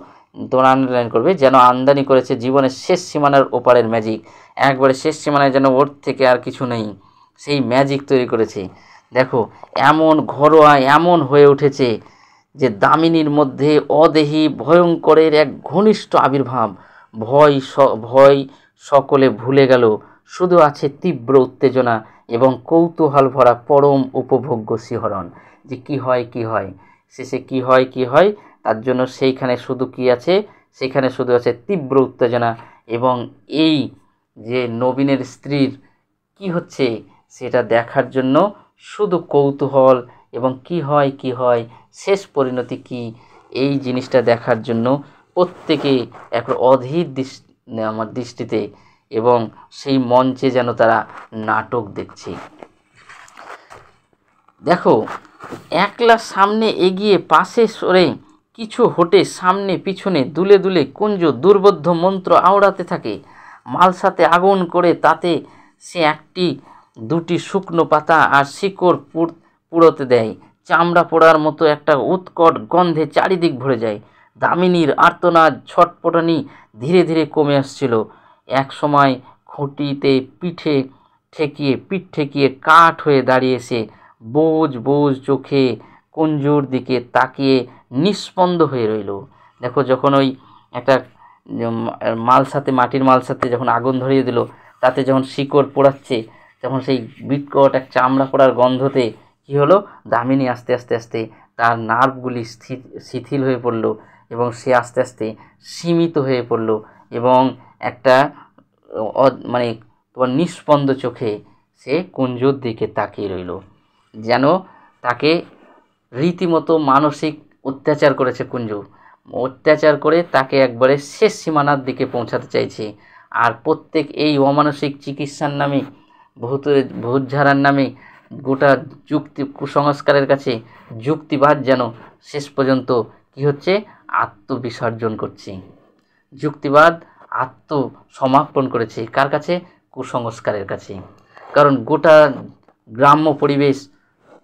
তোমরা আন্ডারলাইন করবে, যেন আমদানি করেছে জীবনের শেষ সীমানার ওপারের ম্যাজিক। একবারে শেষ সীমানায় যেন ওর থেকে আর কিছু নেই, সেই ম্যাজিক তৈরি করেছে। দেখো এমন ঘরোয়া, এমন হয়ে উঠেছে যে দামিনীর মধ্যে অদেহী ভয়ঙ্করের এক ঘনিষ্ঠ আবির্ভাব। ভয় সকলে ভুলে গেল, শুধু আছে তীব্র উত্তেজনা এবং কৌতূহল ভরা পরম উপভোগ্য শিহরণ। যে কি হয় শেষে কি হয়, তার জন্য সেইখানে শুধু কি আছে, সেখানে শুধু আছে তীব্র উত্তেজনা, এবং এই যে নবীনের স্ত্রীর কি হচ্ছে সেটা দেখার জন্য শুধু কৌতূহল এবং কি হয় শেষ পরিণতি কি, এই জিনিসটা দেখার জন্য প্রত্যেকে এক অধীর আমার দৃষ্টিতে এবং সেই মঞ্চে যেন তারা নাটক দেখছে। দেখো, একলা সামনে এগিয়ে পাশে সরে কিছু হটে সামনে পিছনে দুলে দুলে কুঞ্জ দুর্বোধ্য মন্ত্র আওড়াতে থাকে। মালসাতে আগুন করে তাতে সে একটি দুটি শুকনো পাতা আর শিকড় পুড়োতে দেয়। চামড়া পোড়ার মতো একটা উৎকট গন্ধে চারিদিক ভরে যায়। দামিনীর আর্তনাদ ছটপটানি ধীরে ধীরে কমে আসছিল। এক সময় খুঁটিতে পিঠ ঠেকিয়ে কাঠ হয়ে দাঁড়িয়ে সে বোঝ চোখে কুঞ্জুর দিকে তাকিয়ে নিস্পন্দ হয়ে রইল। দেখো, যখন ওই একটা মাটির মালসাতে যখন আগুন ধরিয়ে দিল, তাতে যখন শিকড় পোড়াচ্ছে, তখন সেই বিকট এক চামড়া পোড়ার গন্ধতে কী হলো, দামিনী আস্তে আস্তে তার নার্ভগুলি শিথিল হয়ে পড়ল এবং সে আস্তে আস্তে সীমিত হয়ে পড়ল এবং একটা মানে তোমার নিস্পন্দ চোখে সে কুঞ্জুর দিকে তাকিয়ে রইল, যেন তাকে রীতিমতো মানসিক অত্যাচার করেছে কুঞ্জ। অত্যাচার করে তাকে একবারে শেষ সীমানার দিকে পৌঁছাতে চাইছে। আর প্রত্যেক এই অমানসিক চিকিৎসার নামে, ভূত ঝাড়ার নামে, গোটা যুক্তি কুসংস্কারের কাছে যুক্তিবাদ যেন শেষ পর্যন্ত কি হচ্ছে, আত্মবিসর্জন করছে। যুক্তিবাদ আত্মসমর্পণ করেছে কার কাছে? কুসংস্কারের কাছে। কারণ গোটা গ্রাম্য পরিবেশ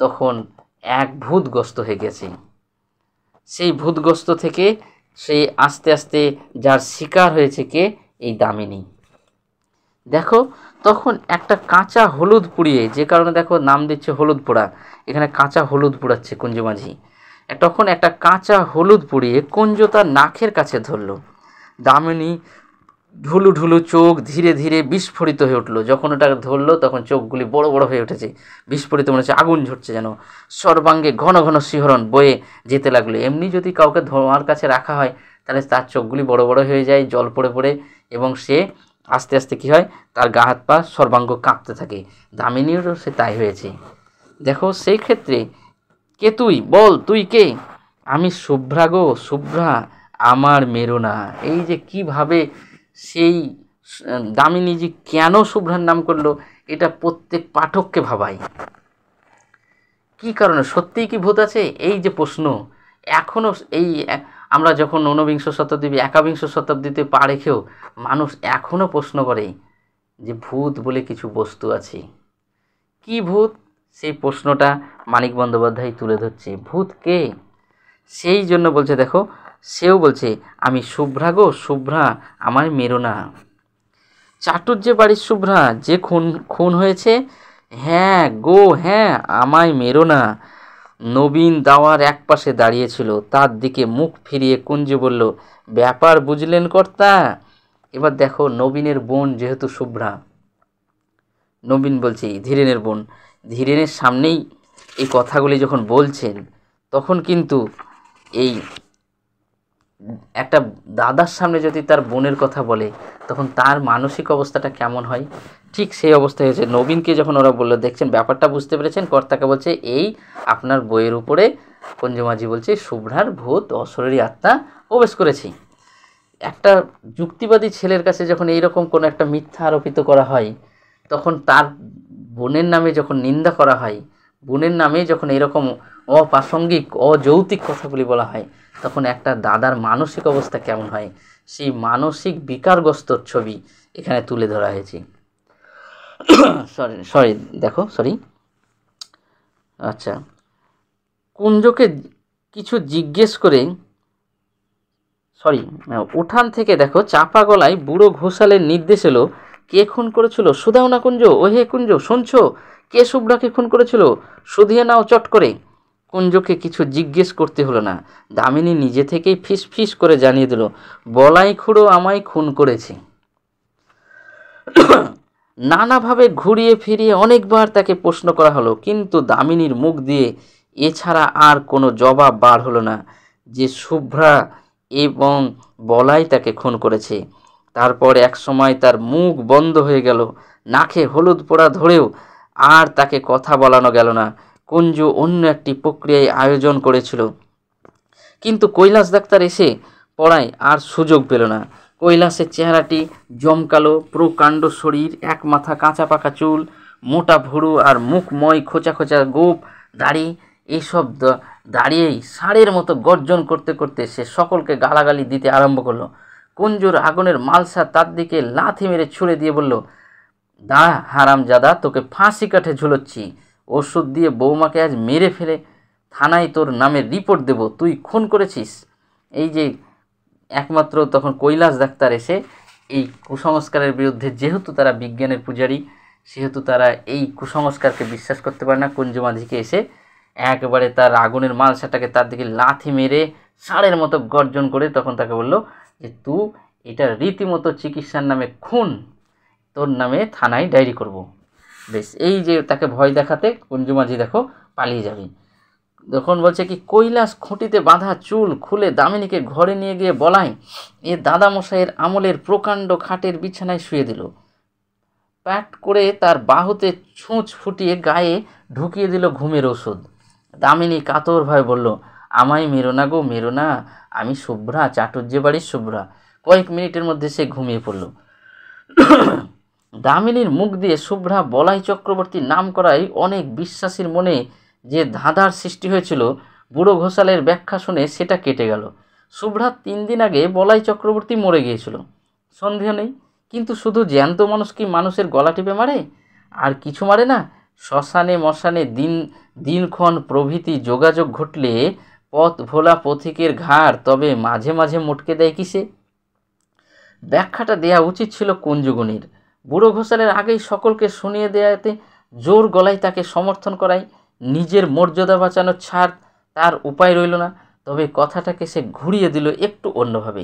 তখন এক ভূতগ্রস্ত হয়ে গেছে। সেই ভূতগ্রস্ত থেকে সেই আস্তে আস্তে যার শিকার হয়েছে কে? এই দামিনী। দেখো, তখন একটা কাঁচা হলুদ পুড়িয়ে, যে কারণে দেখো নাম দিচ্ছে হলুদ পোড়া, এখানে কাঁচা হলুদ পোড়াচ্ছে কুঞ্জ মাঝি। তখন একটা কাঁচা হলুদ পুড়িয়ে কুঞ্জ তার নাকের কাছে ধরল। দামিনী ঢুলু ঢুলু চোখ ধীরে ধীরে বিস্ফোরিত হয়ে উঠলো। যখন ওটা ধরলো তখন চোখগুলি বড় বড় হয়ে উঠেছে, বিস্ফোরিত মনে হচ্ছে আগুন ঝরছে, যেন সর্বাঙ্গে ঘন ঘন শিহরণ বয়ে যেতে লাগলো। এমনি যদি কাউকে ধোঁয়ার কাছে রাখা হয় তাহলে তার চোখগুলি বড় বড় হয়ে যায় জল পড়ে পড়ে, এবং সে আস্তে আস্তে কী হয়, তার গা হাত পা সর্বাঙ্গ কাঁপতে থাকে। দামিনীরও সে তাই হয়েছে। দেখো, সেই ক্ষেত্রে কে তুই? বল, তুই কে? আমি শুভ্রা গো, শুভ্রা, আমার মেরো না। এই যে কিভাবে সেই দামিনী যে কেন শুভ্রার নাম করলো, এটা প্রত্যেক পাঠককে ভাবায়। কি কারণে? সত্যিই কি ভূত আছে? এই যে প্রশ্ন এখনও, এই আমরা যখন ঊনবিংশ শতাব্দী একাবিংশ শতাব্দীতে পা রেখেও মানুষ এখনও প্রশ্ন করে যে ভূত বলে কিছু বস্তু আছে। কি ভূত? সেই প্রশ্নটা মানিক বন্দ্যোপাধ্যায় তুলে ধরছে। ভূত কে? সেই জন্য বলছে, দেখো, সেও বলছে আমি শুভ্রা গো, শুভ্রা, আমায় মেরো না। চাটুর্যে বাড়ির শুভ্রা, যে খুন হয়েছে, হ্যাঁ গো হ্যাঁ, আমায় মেরো না। নবীন দাওয়ার এক পাশে দাঁড়িয়েছিল, তার দিকে মুখ ফিরিয়ে কুঞ্জ বলল, ব্যাপার বুঝলেন কর্তা? এবার দেখো, নবীনের বোন যেহেতু শুভ্রা, নবীন বলছে ধীরেনের বোন, ধীরেনের সামনেই এই কথাগুলি যখন বলছেন, তখন কিন্তু এই একটা দাদার সামনে যদি তার বোনের কথা বলে তখন তার মানসিক অবস্থাটা কেমন হয়, ঠিক সেই অবস্থা হয়েছে। নবীনকে যখন ওরা বললো, দেখছেন ব্যাপারটা বুঝতে পেরেছেন? কর্তাকে বলছে, এই আপনার বইয়ের উপরে কুঞ্জমাঝি বলছে শুভ্রার ভূত অশরীরী আত্মা প্রবেশ করেছে। একটা যুক্তিবাদী ছেলের কাছে যখন এইরকম কোনো একটা মিথ্যা আরোপিত করা হয়, তখন তার বোনের নামে যখন নিন্দা করা হয়, বোনের নামে যখন এরকম অপ্রাসঙ্গিক অযৌক্তিক কথাগুলি বলা হয়, তখন একটা দাদার মানসিক অবস্থা কেমন হয়, সেই মানসিক বিকারগ্রস্ত ছবি এখানে তুলে ধরা হয়েছে। আচ্ছা, কুঞ্জকে কিছু জিজ্ঞেস করে, উঠান থেকে দেখো চাপা গলায় বুড়ো ঘোষালের নির্দেশ এলো, কে খুন করেছিল? শুধাও না কুঞ্জ। ওহে কুঞ্জ, শুনছো? কে শুভ্রাকে খুন করেছিল? শুধিয়ে নাও চট করে। কুঞ্জকে কিছু জিজ্ঞেস করতে হলো না, দামিনী নিজে থেকেই ফিস ফিস করে জানিয়ে দিল, বলাই খুড়ো আমায় খুন করেছে। নানাভাবে ঘুরিয়ে ফিরিয়ে অনেকবার তাকে প্রশ্ন করা হলো, কিন্তু দামিনীর মুখ দিয়ে এছাড়া আর কোনো জবাব বার হলো না যে শুভ্রা এবং বলাই তাকে খুন করেছে। তারপর এক সময় তার মুখ বন্ধ হয়ে গেল, নাকে হলুদ পোড়া ধরেও আর তাকে কথা বলানো গেল না। কুঞ্জ অন্য একটি প্রক্রিয়ায় আয়োজন করেছিল, কিন্তু কৈলাস ডাক্তার এসে পড়ায় আর সুযোগ পেল না। কৈলাসের চেহারাটি জমকালো, প্রকাণ্ড শরীর, এক মাথা কাঁচা পাকা চুল, মোটা ভুরু আর মুখময় খোঁচা খোঁচা গোপ দাড়ি। এইসব দাঁড়িয়েই ষাঁড়ের মতো গর্জন করতে করতে সে সকলকে গালাগালি দিতে আরম্ভ করলো। কুঞ্জুর আগুনের মালসা তার দিকে লাথি মেরে ছুঁড়ে দিয়ে বলল, দাঁড়া হারামজাদা, তোকে ফাঁসি কাঠে ঝুলোচ্ছি। ওষুধ দিয়ে বৌমাকে আজ মেরে ফেলে থানায় তোর নামে রিপোর্ট দেব, তুই খুন করেছিস। এই যে একমাত্র তখন কৈলাস ডাক্তার এসে এই কুসংস্কারের বিরুদ্ধে, যেহেতু তারা বিজ্ঞানের পূজারী, সেহেতু তারা এই কুসংস্কারকে বিশ্বাস করতে পারে না, কুঞ্জ মাঝিকে এসে একবারে তার আগুনের মালসাটাকে তার দিকে লাথি মেরে ষাঁড়ের মতো গর্জন করে তখন তাকে বলল যে তুই এটা রীতিমতো চিকিৎসার নামে খুন, তোর নামে থানায় ডায়েরি করব। বেশ, এই যে তাকে ভয় দেখাতে কুঞ্জ মাঝি দেখো পালিয়ে যাবে। তখন বলছে কি, কৈলাস খুঁটিতে বাঁধা চুল খুলে দামিনীকে ঘরে নিয়ে গিয়ে বলায় এ দাদামশাইয়ের আমলের প্রকাণ্ড খাটের বিছানায় শুয়ে দিল। প্যাট করে তার বাহুতে ছুঁচ ফুটিয়ে গায়ে ঢুকিয়ে দিল ঘুমের ওষুধ। দামিনী কাতর ভয় বলল, আমায় মেরো না গো, মেরো না, আমি শুভ্রা, চাটুর্যে বাড়ির শুভ্রা। কয়েক মিনিটের মধ্যে সে ঘুমিয়ে পড়ল। দামিনীর মুখ দিয়ে শুভ্রা বলাই চক্রবর্তীর নাম করায় অনেক বিশ্বাসীর মনে যে ধাঁধার সৃষ্টি হয়েছিল, বুড়ো ঘোষালের ব্যাখ্যা শুনে সেটা কেটে গেল। শুভ্রা 3 দিন আগে বলাই চক্রবর্তী মরে গিয়েছিল, সন্দেহ নেই, কিন্তু শুধু জ্যান্ত মানুষ কি মানুষের গলা টিপে মারে? আর কিছু মারে না? শ্মশানে মশানে দিনক্ষণ প্রভৃতি যোগাযোগ ঘটলে পথ ভোলা পথিকের ঘাড় তবে মাঝে মাঝে মোটকে দেয় কিসে? ব্যাখ্যাটা দেয়া উচিত ছিল কুঞ্জগুণীর। বুড়ো ঘোষালের আগেই সকলকে শুনিয়ে দেয়াতে জোর গলায় তাকে সমর্থন করায় নিজের মর্যাদা বাঁচানোর ছাড় তার উপায় রইল না। তবে কথাটাকে সে ঘুরিয়ে দিল একটু অন্যভাবে,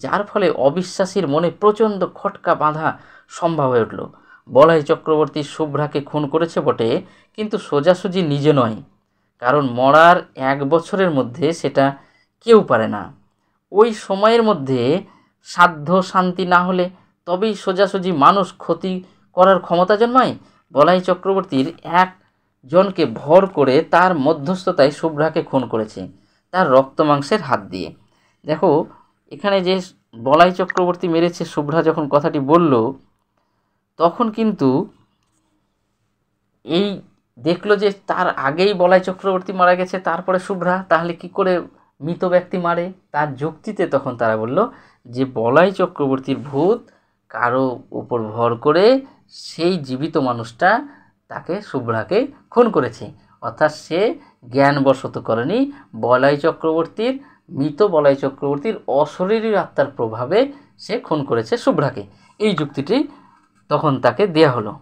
যার ফলে অবিশ্বাসীর মনে প্রচণ্ড খটকা বাঁধা সম্ভব হয়ে উঠল। বলাই চক্রবর্তী শুভ্রাকে খুন করেছে বটে, কিন্তু সোজাসুজি নিজে নয়, কারণ মরার 1 বছরের মধ্যে সেটা কেউ পারে না। ওই সময়ের মধ্যে সাধ্য শান্তি না হলে তবেই সোজাসুজি মানুষ ক্ষতি করার ক্ষমতা জন্মায়। বলাই চক্রবর্তীর একজনকে ভর করে তার মধ্যস্থতায় শুভ্রাকে খুন করেছে, তার রক্ত মাংসের হাত দিয়ে। দেখো এখানে যে বলাই চক্রবর্তী মেরেছে শুভ্রা যখন কথাটি বলল, তখন কিন্তু এই দেখলো যে তার আগেই বলাই চক্রবর্তী মারা গেছে, তারপরে শুভ্রা, তাহলে কি করে মৃত ব্যক্তি মারে? তার যুক্তিতে তখন তারা বলল যে বলাই চক্রবর্তীর ভূত কারো উপর ভর করে সেই জীবিত মানুষটা তাকে শুভ্রাকে খুন করেছে, অর্থাৎ সে জ্ঞানবশত করেনি, বলাই চক্রবর্তীর মৃত বলাই চক্রবর্তীর অশরীরী আত্মার প্রভাবে সে খুন করেছে শুভ্রাকে। এই যুক্তিটি তখন তাকে দেয়া হলো।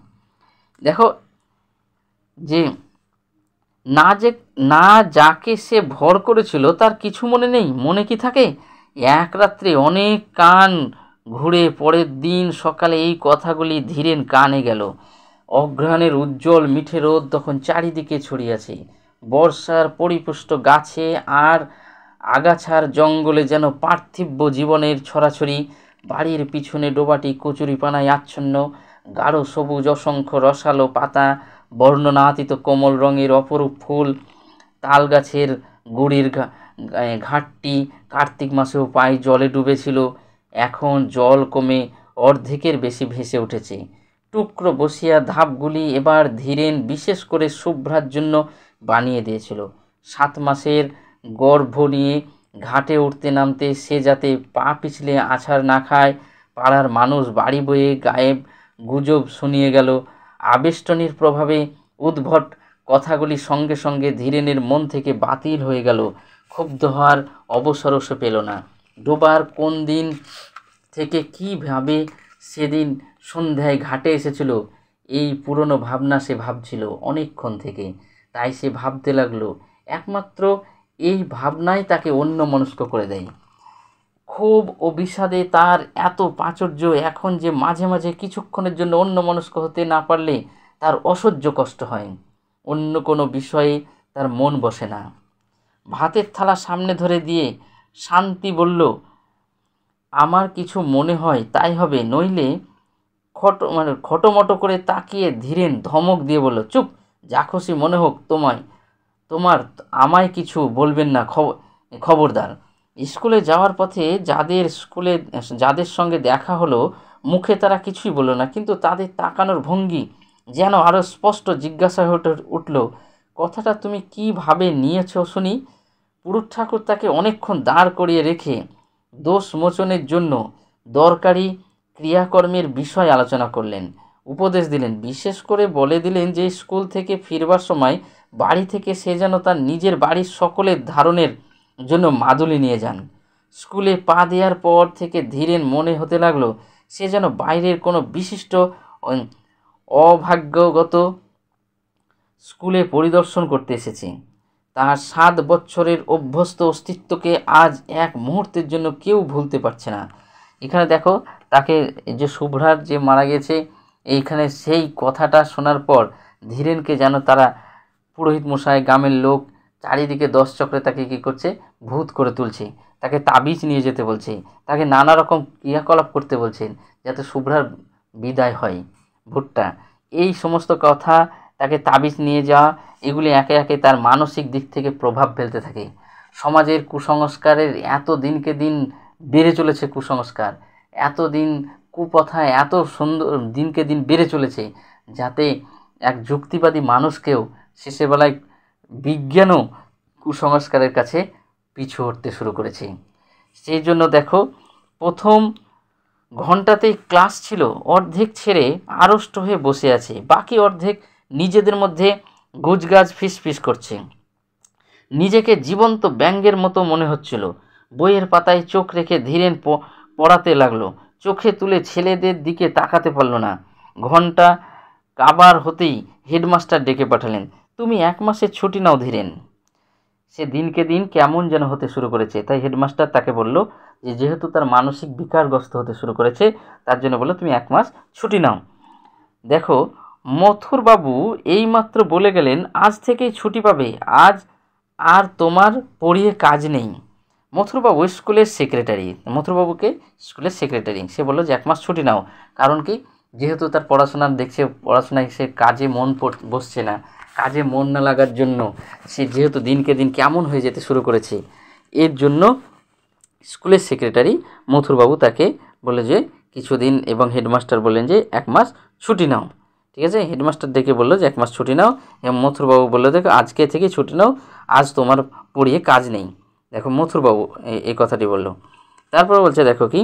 দেখো যে না যাকে সে ভর করেছিল তার কিছু মনে নেই, মনে কি থাকে? এক রাত্রে অনেক কান ঘুরে পরের দিন সকালে এই কথাগুলি ধীরেন কানে গেল। অঘ্রাণের উজ্জ্বল মিঠে রোদ তখন চারিদিকে ছড়িয়েছে। বর্ষার পরিপুষ্ট গাছে আর আগাছার জঙ্গলে যেন পার্থিব জীবনের ছড়াছড়ি। বাড়ির পিছনে ডোবাটি কচুরিপানায় আচ্ছন্ন, গাঢ় সবুজ অসংখ্য রসালো পাতা, বর্ণনাতীত কোমল রঙের অপরূপ ফুল। তাল গাছের গুড়ির ঘাটটি কার্তিক মাসেও প্রায় জলে ডুবেছিল, এখন জল কমে অর্ধেকের বেশি ভেসে উঠেছে। টুকরো বসিয়া ধাপগুলি এবার ধীরেন বিশেষ করে শুভ্রার জন্য বানিয়ে দিয়েছিল। 7 মাসের গর্ভ নিয়ে ঘাটে উঠতে নামতে সে যাতে পা পিছলে আছাড় না খায়। পাড়ার মানুষ বাড়ি বয়ে গায়েব গুজব শুনিয়ে গেল। আবেষ্টনীর প্রভাবে উদ্ভট কথাগুলি সঙ্গে সঙ্গে ধীরেনের মন থেকে বাতিল হয়ে গেল। ক্ষুব্ধ হওয়ার অবসরও সে পেল না। ডোবার কোন দিন থেকে কীভাবে সেদিন সন্ধ্যায় ঘাটে এসেছিল, এই পুরনো ভাবনা সে ভাবছিল অনেকক্ষণ থেকে। তাই সে ভাবতে লাগলো, একমাত্র এই ভাবনাই তাকে অন্যমনস্ক করে দেয়। ক্ষোভ ও বিষাদে তার এত প্রাচুর্য, এখন যে মাঝে মাঝে কিছুক্ষণের জন্য অন্যমনস্ক হতে না পারলে তার অসহ্য কষ্ট হয়। অন্য কোনো বিষয়ে তার মন বসে না। ভাতের থালা সামনে ধরে দিয়ে শান্তি বলল, আমার কিছু মনে হয় তাই হবে, নইলে খটোমটো করে তাকিয়ে ধীরেন ধমক দিয়ে বলল, চুপ, যা খুশি মনে হোক তোমায়, তোমার আমায় কিছু বলবেন না, খবরদার। স্কুলে যাওয়ার পথে যাদের সঙ্গে দেখা হলো, মুখে তারা কিছুই বলল না, কিন্তু তাদের তাকানোর ভঙ্গি যেন আরও স্পষ্ট জিজ্ঞাসা হয়ে উঠল, কথাটা তুমি কীভাবে নিয়েছ শুনি। পুরুত ঠাকুর তাকে অনেকক্ষণ দাঁড় করিয়ে রেখে দোষ মোচনের জন্য দরকারি ক্রিয়াকর্মের বিষয় আলোচনা করলেন, উপদেশ দিলেন। বিশেষ করে বলে দিলেন যে স্কুল থেকে ফিরবার সময় বাড়ি থেকে সে যেন তার নিজের বাড়ির সকলের ধারণের জন্য মাদুলি নিয়ে যান। স্কুলে পা দেওয়ার পর থেকে ধীরেন মনে হতে লাগলো সে যেন বাইরের কোনো বিশিষ্ট অভাগ্যগত স্কুলে পরিদর্শন করতে এসেছে। তার 7 বছরের অভ্যস্ত অস্তিত্বকে আজ এক মুহূর্তের জন্য কেউ ভুলতে পারছে না। এখানে দেখো, তাকে যে শুভ্রার যে মারা গেছে, এইখানে সেই কথাটা শোনার পর ধীরেনকে যেন তারা পুরোহিত মশাই, গ্রামের লোক চারিদিকে 10 চক্রে তাকে কী করছে, ভূত করে তুলছে, তাকে তাবিজ নিয়ে যেতে বলছে, তাকে নানা রকম ক্রিয়াকলাপ করতে বলছেন যাতে শুভ্রার বিদায় হয় ভূতটা। এই সমস্ত কথা, তাকে তাবিজ নিয়ে যাওয়া, এগুলি একে একে তার মানসিক দিক থেকে প্রভাব ফেলতে থাকে। সমাজের কুসংস্কারের এত দিনকে দিন বেড়ে চলেছে, কুসংস্কার এত দিন, কুপ্রথা এত সুন্দর দিনকে দিন বেড়ে চলেছে, যাতে এক যুক্তিবাদী মানুষকেও শেষে বেলায় বিজ্ঞানও কুসংস্কারের কাছে পিছু হটতে শুরু করেছে। সেই জন্য দেখো, প্রথম ঘন্টাতেই ক্লাস ছিল, অর্ধেক ছেড়ে আড়ষ্ট হয়ে বসে আছে, বাকি অর্ধেক নিজেদের মধ্যে গুজগাজ ফিসফিস করছে। নিজেকে জীবন্ত ব্যাঙের মতো মনে হচ্ছিল। বইয়ের পাতায় চোখ রেখে ধীরেন পড়াতে লাগলো, চোখে তুলে ছেলেদের দিকে তাকাতে পারল না। ঘন্টা কাবার হতেই হেডমাস্টার ডেকে পাঠালেন, তুমি 1 মাসের ছুটি নাও ধীরেন। সে দিনকে দিন কেমন যেন হতে শুরু করেছে, তাই হেডমাস্টার তাকে বলল যে যেহেতু তার মানসিক বিকারগ্রস্ত হতে শুরু করেছে, তার জন্য বলল তুমি 1 মাস ছুটি নাও। দেখো, মথুরবাবু এইমাত্র বলে গেলেন আজ থেকেই ছুটি পাবে, আজ আর তোমার পড়িয়ে কাজ নেই। মথুরবাবু স্কুলের সেক্রেটারি, মথুরবাবুকে স্কুলের সেক্রেটারি, সে বললো যে 1 মাস ছুটি নাও। কারণ কি, যেহেতু তার পড়াশোনা দেখছে, পড়াশোনায় সে কাজে মন বসছে না, কাজে মন না লাগার জন্য সে যেহেতু দিনকে দিন কেমন হয়ে যেতে শুরু করেছে, এর জন্য স্কুলের সেক্রেটারি মথুরবাবু তাকে বলে যে কিছুদিন, এবং হেডমাস্টার বললেন যে 1 মাস ছুটি নাও। ঠিক আছে, হেডমাস্টার ডেকে বললো যে 1 মাস ছুটি নাও, এবং মথুরবাবু বললো দেখো আজকে থেকে ছুটি নাও, আজ তোমার পড়িয়ে কাজ নেই। দেখো, মথুরবাবু এই কথাটি বলল। তারপর বলছে দেখো কি,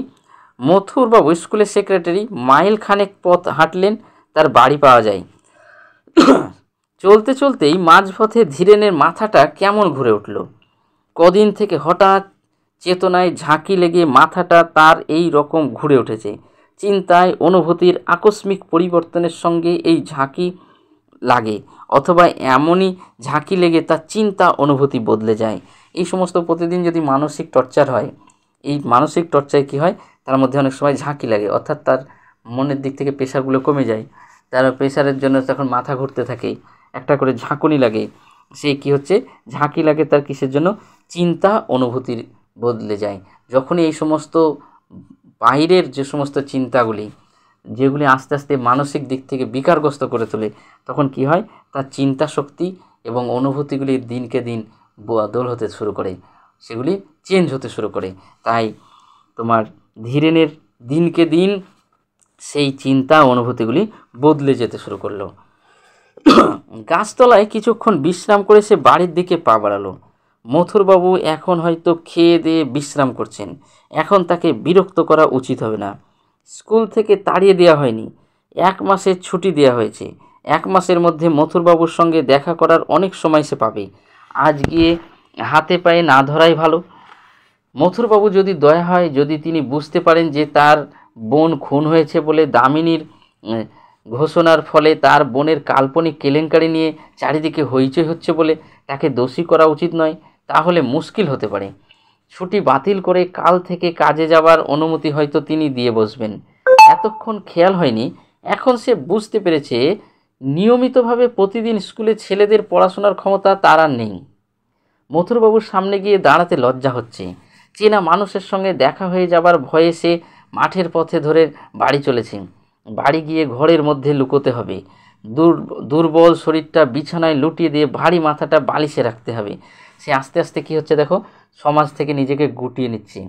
মথুরবাবু স্কুলের সেক্রেটারি মাইল খানেক পথ হাঁটলেন, তার বাড়ি পাওয়া যায়। চলতে চলতেই মাঝপথে ধীরেনের মাথাটা কেমন ঘুরে উঠল। কদিন থেকে হঠাৎ চেতনায় ঝাঁকি লেগে মাথাটা তার এই রকম ঘুরে উঠেছে। চিন্তায় অনুভূতির আকস্মিক পরিবর্তনের সঙ্গে এই ঝাঁকি লাগে, অথবা এমনই ঝাঁকি লেগে তার চিন্তা অনুভূতি বদলে যায়। এই সমস্ত প্রতিদিন যদি মানসিক টর্চার হয়, এই মানসিক টর্চারে কী হয়, তার মধ্যে অনেক সময় ঝাঁকি লাগে, অর্থাৎ তার মনের দিক থেকে প্রেশারগুলো কমে যায়, তার প্রেশারের জন্য তখন মাথা ঘুরতে থাকে, একটা করে ঝাঁকুনি লাগে, সেই কী হচ্ছে, ঝাঁকি লাগে তার কিসের জন্য, চিন্তা অনুভূতির বদলে যায়। যখনই এই সমস্ত বাইরের যে সমস্ত চিন্তাগুলি, যেগুলি আস্তে আস্তে মানসিক দিক থেকে বিকারগ্রস্ত করে তোলে, তখন কি হয়, তার চিন্তা শক্তি এবং অনুভূতিগুলি দিনকে দিন বদল হতে শুরু করে, সেগুলি চেঞ্জ হতে শুরু করে। তাই তোমার ধীরেনের দিনকে দিন সেই চিন্তা অনুভূতিগুলি বদলে যেতে শুরু করলো। গাছতলায় কিছুক্ষণ বিশ্রাম করে সে বাড়ির দিকে পা বাড়ালো। মথুরবাবু এখন হয়তো খেয়ে দিয়ে বিশ্রাম করছেন, এখন তাকে বিরক্ত করা উচিত হবে না। স্কুল থেকে তাড়িয়ে দেওয়া হয়নি, 1 মাসের ছুটি দেওয়া হয়েছে। 1 মাসের মধ্যে মথুরবাবুর সঙ্গে দেখা করার অনেক সময় সে পাবে। আজ গিয়ে হাতে পায়ে না ধরাই ভালো। মথুরবাবু যদি দয়া হয়, যদি তিনি বুঝতে পারেন যে তার বোন খুন হয়েছে বলে দামিনীর ঘোষণার ফলে তার বোনের কাল্পনিক কেলেঙ্কারি নিয়ে চারিদিকে হইচই হচ্ছে বলে তাকে দোষী করা উচিত নয়, তাহলে মুশকিল হতে পারে। ছুটি বাতিল করে কাল থেকে কাজে যাবার অনুমতি হয়তো তিনি দিয়ে বসবেন। এতক্ষণ খেয়াল হয়নি, এখন সে বুঝতে পেরেছে নিয়মিতভাবে প্রতিদিন স্কুলে ছেলেদের পড়াশোনার ক্ষমতা তার আর নেই। মথুরবাবুর সামনে গিয়ে দাঁড়াতে লজ্জা হচ্ছে। চেনা মানুষের সঙ্গে দেখা হয়ে যাবার ভয়ে সে মাঠের পথে ধরে বাড়ি চলেছে। বাড়ি গিয়ে ঘরের মধ্যে লুকোতে হবে। দুর্বল শরীরটা বিছানায় লুটিয়ে দিয়ে ভারী মাথাটা বালিশে রাখতে হবে। সে আস্তে আস্তে কী হচ্ছে দেখো, সমাজ থেকে নিজেকে গুটিয়ে নিচ্ছে।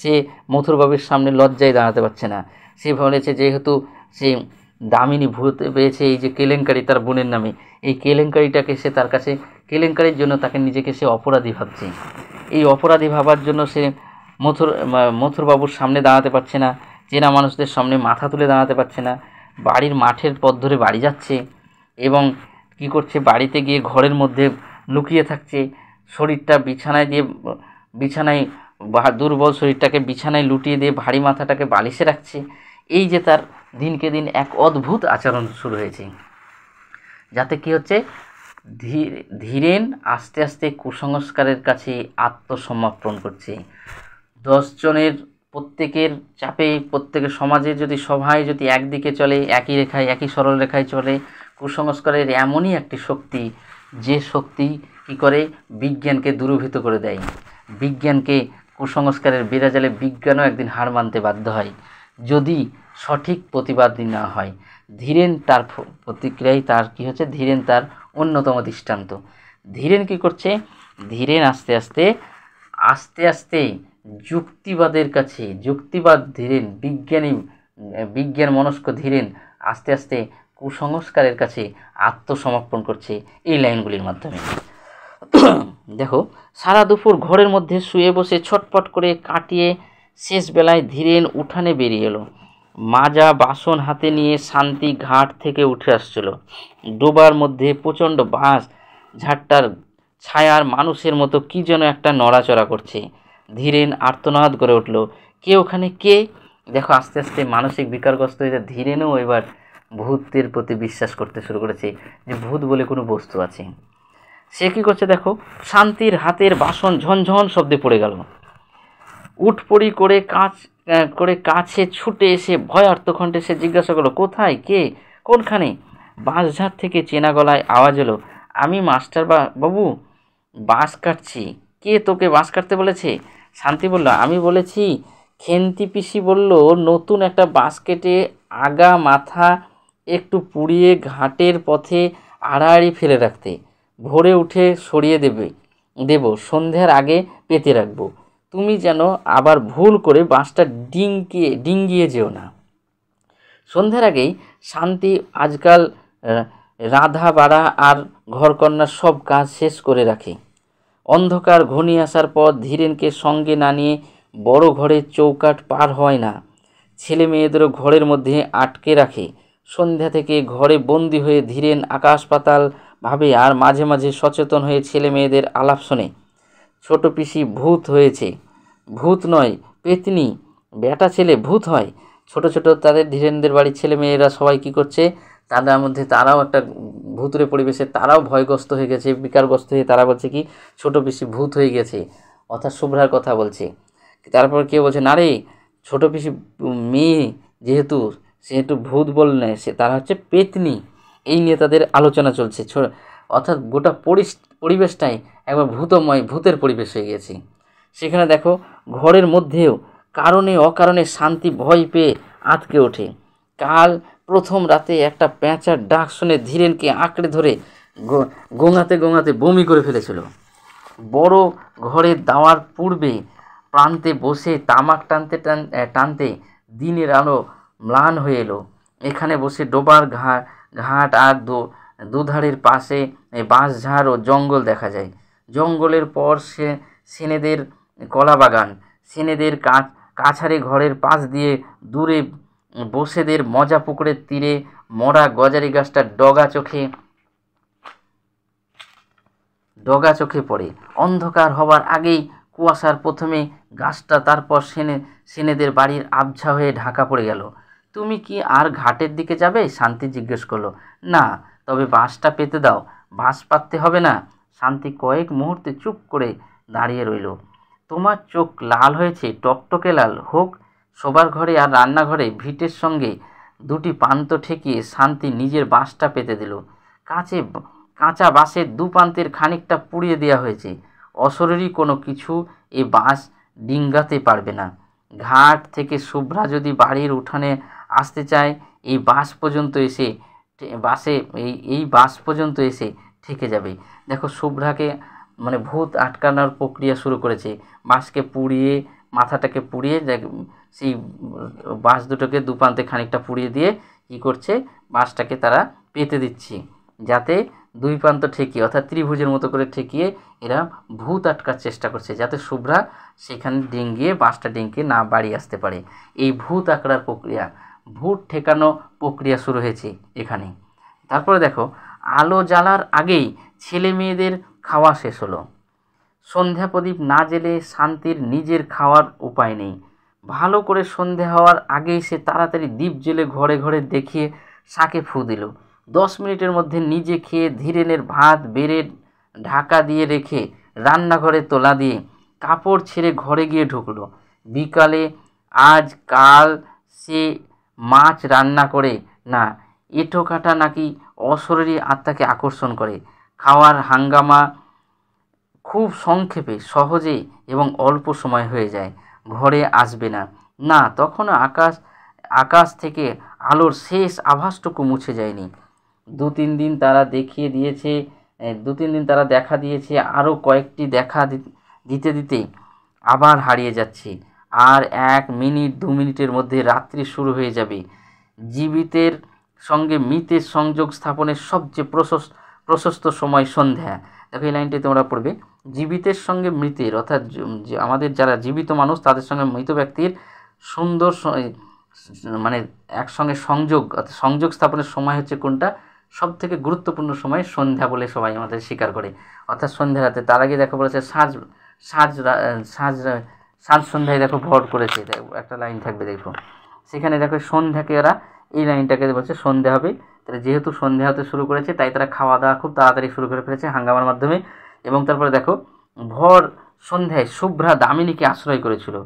সে মথুরবাবুর সামনে লজ্জায় দাঁড়াতে পারছে না। সে বলেছে যেহেতু সে দামিনী ভূত পেয়েছে, এই যে কেলেঙ্কারি তার বোনের নামে, এই কেলেঙ্কারিটাকে সে তার কাছে কেলেঙ্কারির জন্য তাকে নিজেকে সে অপরাধী ভাবছে। এই অপরাধী ভাবার জন্য সে মথুরবাবুর সামনে দাঁড়াতে পারছে না, চেনা মানুষদের সামনে মাথা তুলে দাঁড়াতে পারছে না। বাড়ির মাঠের পথ ধরে বাড়ি যাচ্ছে এবং কি করছে, বাড়িতে গিয়ে ঘরের মধ্যে লুকিয়ে থাকছে। শরীরটা বিছানায় দুর্বল শরীরটাকে বিছানায় লুটিয়ে দিয়ে ভারী মাথাটাকে বালিশে রাখছে। এই যে তার দিনকে দিন এক অদ্ভুত আচরণ শুরু হয়েছে, যাতে কি হচ্ছে, ধীরেন আস্তে আস্তে কুসংস্কারের কাছে আত্মসমর্পণ করছে। 10 জনের প্রত্যেকের চাপে, প্রত্যেকের সমাজে যদি সভায় যদি একদিকে চলে, একই রেখায় একই সরল রেখায় চলে, কুসংস্কারের এমনই একটি শক্তি, যে শক্তি কী করে, বিজ্ঞানকে দূরীভূত করে দেয়। বিজ্ঞানকে কুসংস্কারের বিরাজালে বিজ্ঞানও একদিন হার মানতে বাধ্য হয় যদি সঠিক প্রতিবাদ না হয়। ধীরেন তার প্রতিক্রিয়ায় তার কি হচ্ছে, ধীরেন তার অন্যতম দৃষ্টান্ত। ধীরেন কি করছে, ধীরেন আস্তে আস্তে যুক্তিবাদের কাছে, ধীরেন বিজ্ঞান মনস্ক ধীরেন আস্তে আস্তে কুসংস্কারের কাছে আত্মসমর্পণ করছে এই লাইনগুলির মাধ্যমে। দেখো, সারা দুপুর ঘরের মধ্যে শুয়ে বসে ছটপট করে কাটিয়ে শেষ বেলায় ধীরেন উঠানে বেরিয়ে এলো। মাজা বাসন হাতে নিয়ে শান্তি ঘাট থেকে উঠে আসছিল। ডোবার মধ্যে প্রচণ্ড বাঁশ ঝাড়টার ছায়ার মানুষের মতো কি যেন একটা নড়াচড়া করছে। ধীরেন আর্তনাদ করে উঠল, কে ওখানে, কে? দেখো, আস্তে আস্তে মানসিক বিকারগ্রস্ত হয়ে ধীরেনও এবার ভূতের প্রতি বিশ্বাস করতে শুরু করেছে, যে ভূত বলে কোনো বস্তু আছে। সে কী করছে দেখো, শান্তির হাতের বাসন ঝনঝন শব্দে পড়ে গেল। উঠপড়ি করে কাছে ছুটে এসে ভয়ার্ত কণ্ঠে সে জিজ্ঞাসা করলো, কোথায়, কে, কোনখানে? বাঁশঝাড় থেকে চেনা গলায় আওয়াজ এলো, আমি মাস্টার বাবু বাঁশ কাটছি। কে তোকে বাঁশ কাটতে বলেছে? শান্তি বলল, আমি বলেছি। খেন্তি পিসি বলল নতুন একটা বাঁশ কেটে আগা মাথা একটু পুড়িয়ে ঘাটের পথে আড়াআড়ি ফেলে রাখতে, ভোরে উঠে সরিয়ে দেব, সন্ধ্যার আগে পেতে রাখবো। তুমি যেন আবার ভুল করে বাঁশটা ডিঙ্গিয়ে যেও না। সন্ধ্যার আগেই শান্তি আজকাল রাধা বাড়া আর ঘরকন্নার সব কাজ শেষ করে রাখে। অন্ধকার ঘনিয়ে আসার পর ধীরেনকে সঙ্গে না নিয়ে বড় ঘরের চৌকাঠ পার হয় না। ছেলে মেয়েদেরও ঘরের মধ্যে আটকে রাখে। সন্ধ্যা থেকে ঘরে বন্দি হয়ে ধীরেন আকাশ পাতাল ভাবে, আর মাঝে মাঝে সচেতন হয়ে ছেলে মেয়েদের আলাপ শোনে। ছোট পিসি ভূত হয়েছে, ভূত নয় পেতনি, বেটা ছেলে ভূত হয়। ছোট ছোট তাদের ধীরেনদের বাড়ির ছেলে মেয়েরা সবাই কী করছে, তাদের মধ্যে তারাও একটা ভূতুরে পরিবেশে তারাও ভয়গ্রস্ত হয়ে গেছে, বিকারগ্রস্ত হয়ে তারা বলছে কি, ছোট পিসি ভূত হয়ে গেছে, অর্থাৎ শুভ্রার কথা বলছে। তারপর কেউ বলছে, না রে, ছোট পিসি মেয়ে যেহেতু, সেহেতু ভূত বললে সে তারা হচ্ছে পেতনি। এই নিয়ে তাদের আলোচনা চলছে। অর্থাৎ গোটা পরিবেশটাই একবার ভূতের পরিবেশ হয়ে গেছে। সেখানে দেখো, ঘরের মধ্যেও কারণে অকারণে শান্তি ভয় পেয়ে আঁতকে ওঠে। কাল প্রথম রাতে একটা পেঁচার ডাক শুনে ধীরেনকে আঁকড়ে ধরে গোঙাতে বমি করে ফেলেছিল। বড় ঘরে দাওয়ার পূর্বে প্রান্তে বসে তামাক টানতে দিনের আলো ম্লান হয়ে এলো। এখানে বসে ডোবার ঘাট আর দুধারের পাশে বাঁশঝাড় ও জঙ্গল দেখা যায়। জঙ্গলের পর সেনেদের কলাবাগান, সেনেদের কাছারি ঘরের পাশ দিয়ে দূরে বসেদের মজা পুকুরের তীরে মরা গজারি গাছটা ডগা চোখে পড়ে। অন্ধকার হবার আগেই কুয়াশার প্রথমে গাছটা, তারপর সেনেদের বাড়ির আবছা হয়ে ঢাকা পড়ে গেল। তুমি কি আর ঘাটের দিকে যাবে? শান্তি জিজ্ঞেস করলো। না, তবে বাঁশটা পেতে দাও। বাঁশ পাততে হবে না। শান্তি কয়েক মুহূর্তে চুপ করে দাঁড়িয়ে রইল। তোমার চোখ লাল হয়েছে, টকটকে লাল হোক। শোবার ঘরে আর রান্নাঘরে ভিটের সঙ্গে দুটি প্রান্ত ঠেকিয়ে শান্তি নিজের বাঁশটা পেতে দিল। কাঁচা বাঁশের দু প্রান্তের খানিকটা পুড়িয়ে দেওয়া হয়েছে। অশরীরী কোনো কিছু এ বাঁশ ডিঙ্গাতে পারবে না। ঘাট থেকে শুভ্রা যদি বাড়ির উঠানে আসতে চায়, এই বাঁশ পর্যন্ত এসে বাসে এই বাস পর্যন্ত এসে ঠেকে যাবে। দেখো শুভ্রাকে মানে ভূত আটকানোর প্রক্রিয়া শুরু করেছে। বাসকে পুড়িয়ে, মাথাটাকে পুড়িয়ে সেই বাস দুটোকে দুপ্রান্তে খানিকটা পুড়িয়ে দিয়ে কী করছে, বাসটাকে তারা পেতে দিচ্ছে, যাতে দুই প্রান্ত ঠেকিয়ে অর্থাৎ ত্রিভুজের মতো করে ঠেকিয়ে এরা ভূত আটকার চেষ্টা করছে, যাতে শুভ্রা সেখানে ডিঙ্গিয়ে বাসটা ডিঙ্গিয়ে না বাড়ি আসতে পারে। এই ভূত আঁকড়ার প্রক্রিয়া, ভূত ঠেকানো প্রক্রিয়া শুরু হয়েছে এখানে। তারপরে দেখো, আলো জ্বালার আগেই ছেলে মেয়েদের খাওয়া শেষ হলো। সন্ধ্যা প্রদীপ না জেলে শান্তির নিজের খাওয়ার উপায় নেই। ভালো করে সন্ধে হওয়ার আগেই সে তাড়াতাড়ি দ্বীপ জেলে ঘরে ঘরে দেখিয়ে শাঁকে ফু দিল। 10 মিনিটের মধ্যে নিজে খেয়ে ধীরেনের ভাত বেড়ে ঢাকা দিয়ে রেখে রান্নাঘরে তোলা দিয়ে কাপড় ছেড়ে ঘরে গিয়ে ঢুকলো। বিকালে আজ কাল সে মাছ রান্না করে না, এঁটো কাটা নাকি অশরীরী আত্মাকে আকর্ষণ করে। খাওয়ার হাঙ্গামা খুব সংক্ষেপে, সহজে এবং অল্প সময় হয়ে যায়। ঘরে আসবে না, না তখনও আকাশ থেকে আলোর শেষ আভাসটুকু মুছে যায়নি। 2-3 দিন তারা দেখা দিয়েছে, আরও কয়েকটি দেখা দিতে দিতে আবার হারিয়ে যাচ্ছে। আর 1 মিনিট 2 মিনিটের মধ্যে রাত্রি শুরু হয়ে যাবে। জীবিতের সঙ্গে মৃতের সংযোগ স্থাপনের সবচেয়ে প্রশস্ত সময় সন্ধ্যা। দেখো এই লাইনটি তোমরা পড়বে। জীবিতের সঙ্গে মৃতের অর্থাৎ আমাদের যারা জীবিত মানুষ তাদের সঙ্গে মৃত ব্যক্তির সুন্দর মানে একসঙ্গে সংযোগ স্থাপনের সময় হচ্ছে কোনটা, সব থেকে গুরুত্বপূর্ণ সময় সন্ধ্যা বলে সবাই আমাদের স্বীকার করে, অর্থাৎ সন্ধ্যা রাতে। তার আগে দেখো বলেছে সাজ সন্ধ্যায় দেখো ভর করেছে, একটা লাইন থাকবে দেখো সেখানে। দেখো সন্ধ্যাকে ওরা এই লাইনটাকে বলছে সন্ধ্যা হবে। তাহলে যেহেতু সন্ধ্যা হতে শুরু করেছে তাই তারা খাওয়া দাওয়া খুব তাড়াতাড়ি শুরু করে ফেলেছে হাঙ্গামার মাধ্যমে। এবং তারপরে দেখো ভর সন্ধ্যায় শুভ্রা দামিনীকে আশ্রয় করেছিল।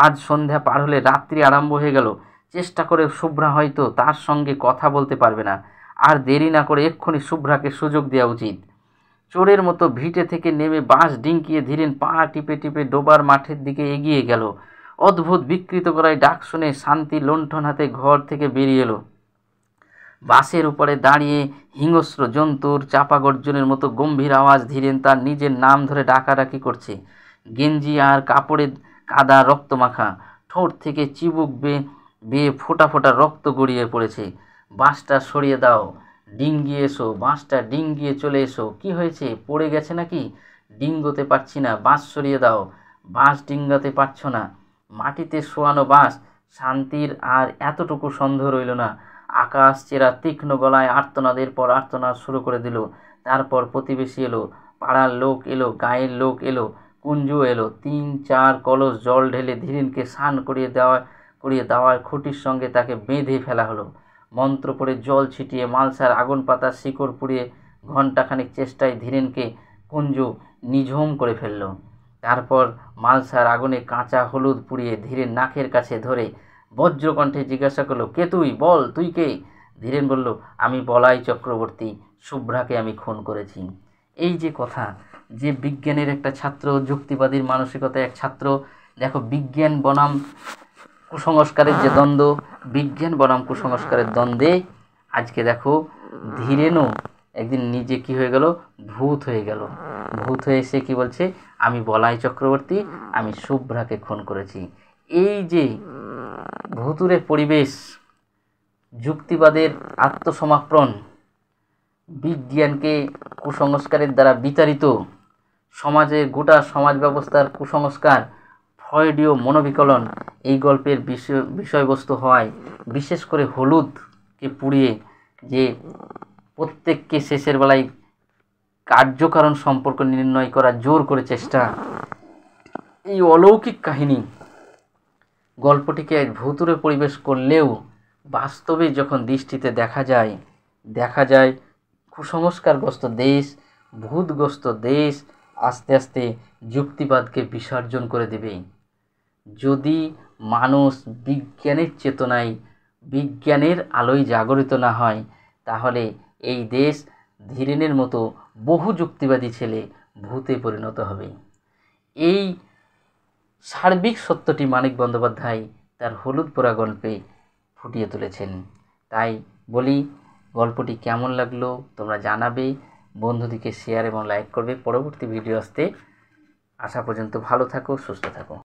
আজ সন্ধ্যা পার হলে রাত্রি আরম্ভ হয়ে গেল। চেষ্টা করে শুভ্রা হয়তো তার সঙ্গে কথা বলতে পারবে না। আর দেরি না করে এক্ষুনি শুভ্রাকে সুযোগ দেওয়া উচিত। চোরের মতো ভিটে থেকে নেমে বাঁশ ডিঙ্কিয়ে ধীরেন পা টিপে টিপে ডোবার মাঠের দিকে এগিয়ে গেল। অদ্ভুত বিকৃত করায় ডাক শুনে শান্তি লণ্ঠন হাতে ঘর থেকে বেরিয়ে এলো। বাসের উপরে দাঁড়িয়ে হিংস্র জন্তুর চাপা গর্জনের মতো গম্ভীর আওয়াজ ধীরেন তার নিজের নাম ধরে ডাকাডাকি করছে। গেঞ্জি আর কাপড়ে কাদা রক্তমাখা, ঠোঁট থেকে চিবুক বেয়ে ফোঁটা ফোঁটা রক্ত গড়িয়ে পড়েছে। বাসটা সরিয়ে দাও, ডিঙ্গিয়ে এসো, বাসটা ডিঙ্গিয়ে চলে এসো। কি হয়েছে, পড়ে গেছে নাকি? ডিঙ্গোতে পারছি না, বাস সরিয়ে দাও। বাস ডিঙ্গাতে পারছ না, মাটিতে শোয়ানো বাস। শান্তির আর এতটুকু সন্দেহ রইল না। আকাশ চেরা তীক্ষ্ণ গলায় আর্তনাদের পর আর্তনাদ শুরু করে দিল। তারপর প্রতিবেশী এলো, পাড়ার লোক এলো, গায়ের লোক এলো, কুঞ্জু এলো। 3-4 কলস জল ঢেলে ধীরেনকে স্নান করিয়ে দেওয়ার খুঁটির সঙ্গে তাকে বেঁধে ফেলা হলো। মন্ত্র পড়ে জল ছিটিয়ে মালসার আগুন পাতা শিকড় পুড়িয়ে ঘণ্টাখানিক চেষ্টায় ধীরেনকে কুঞ্জু নিঝুম করে ফেলল। তারপর মালসার আগুনে কাঁচা হলুদ পুড়িয়ে ধীরেন নাকের কাছে ধরে বজ্রকণ্ঠে জিজ্ঞাসা করলো, কে তুই? বল, তুই কে? ধীরেন বলল, আমি বলাই চক্রবর্তী, শুভ্রাকে আমি খুন করেছি। এই যে কথা, যে বিজ্ঞানের একটা ছাত্র, যুক্তিবাদীর মানসিকতায় এক ছাত্র, দেখো বিজ্ঞান বনাম কুসংস্কারের যে দ্বন্দ্ব, বিজ্ঞান বনাম কুসংস্কারের দ্বন্দ্বে আজকে দেখো ধীরেনও একদিন নিজে কি হয়ে গেল, ভূত হয়ে গেল। ভূত হয়ে এসে কি বলছে, আমি বলাই চক্রবর্তী, আমি শুভ্রাকে খুন করেছি। এই যে ভুতুরে পরিবেশ, যুক্তিবাদের আত্মসমর্পণ, বিজ্ঞানকে কুসংস্কারের দ্বারা বিতাড়িত, সমাজের গোটা সমাজ ব্যবস্থার কুসংস্কার, ফ্রয়েডীয় মনোবিকলন এই গল্পের বিষয়বস্তু হওয়ায়, বিশেষ করে হলুদকে পুড়িয়ে যে প্রত্যেককে শেষের বেলায় কার্যকারণ সম্পর্ক নির্ণয় করার জোর করে চেষ্টা, এই অলৌকিক কাহিনী গল্পটিকে ভুতুরে পরিবেশ করলেও বাস্তবে যখন দৃষ্টিতে দেখা যায় কুসংস্কারগ্রস্ত দেশ, ভূতগ্রস্ত দেশ আস্তে আস্তে যুক্তিবাদকে বিসর্জন করে দেবে। যদি মানুষ বিজ্ঞানের চেতনায়, বিজ্ঞানের আলোয় জাগরিত না হয়, তাহলে এই দেশ ধীরেনের মতো বহু যুক্তিবাদী ছেলে ভূতে পরিণত হবে। এই সার্বিক সত্যটি মানিক বন্দ্যোপাধ্যায় তার হলুদ পোড়া গল্পে ফুটিয়ে তুলেছেন। তাই বলি, গল্পটি কেমন লাগলো তোমরা জানাবে, বন্ধুদিকে শেয়ার এবং লাইক করবে। পরবর্তী ভিডিও আসতে আসা পর্যন্ত ভালো থাকো, সুস্থ থাকো।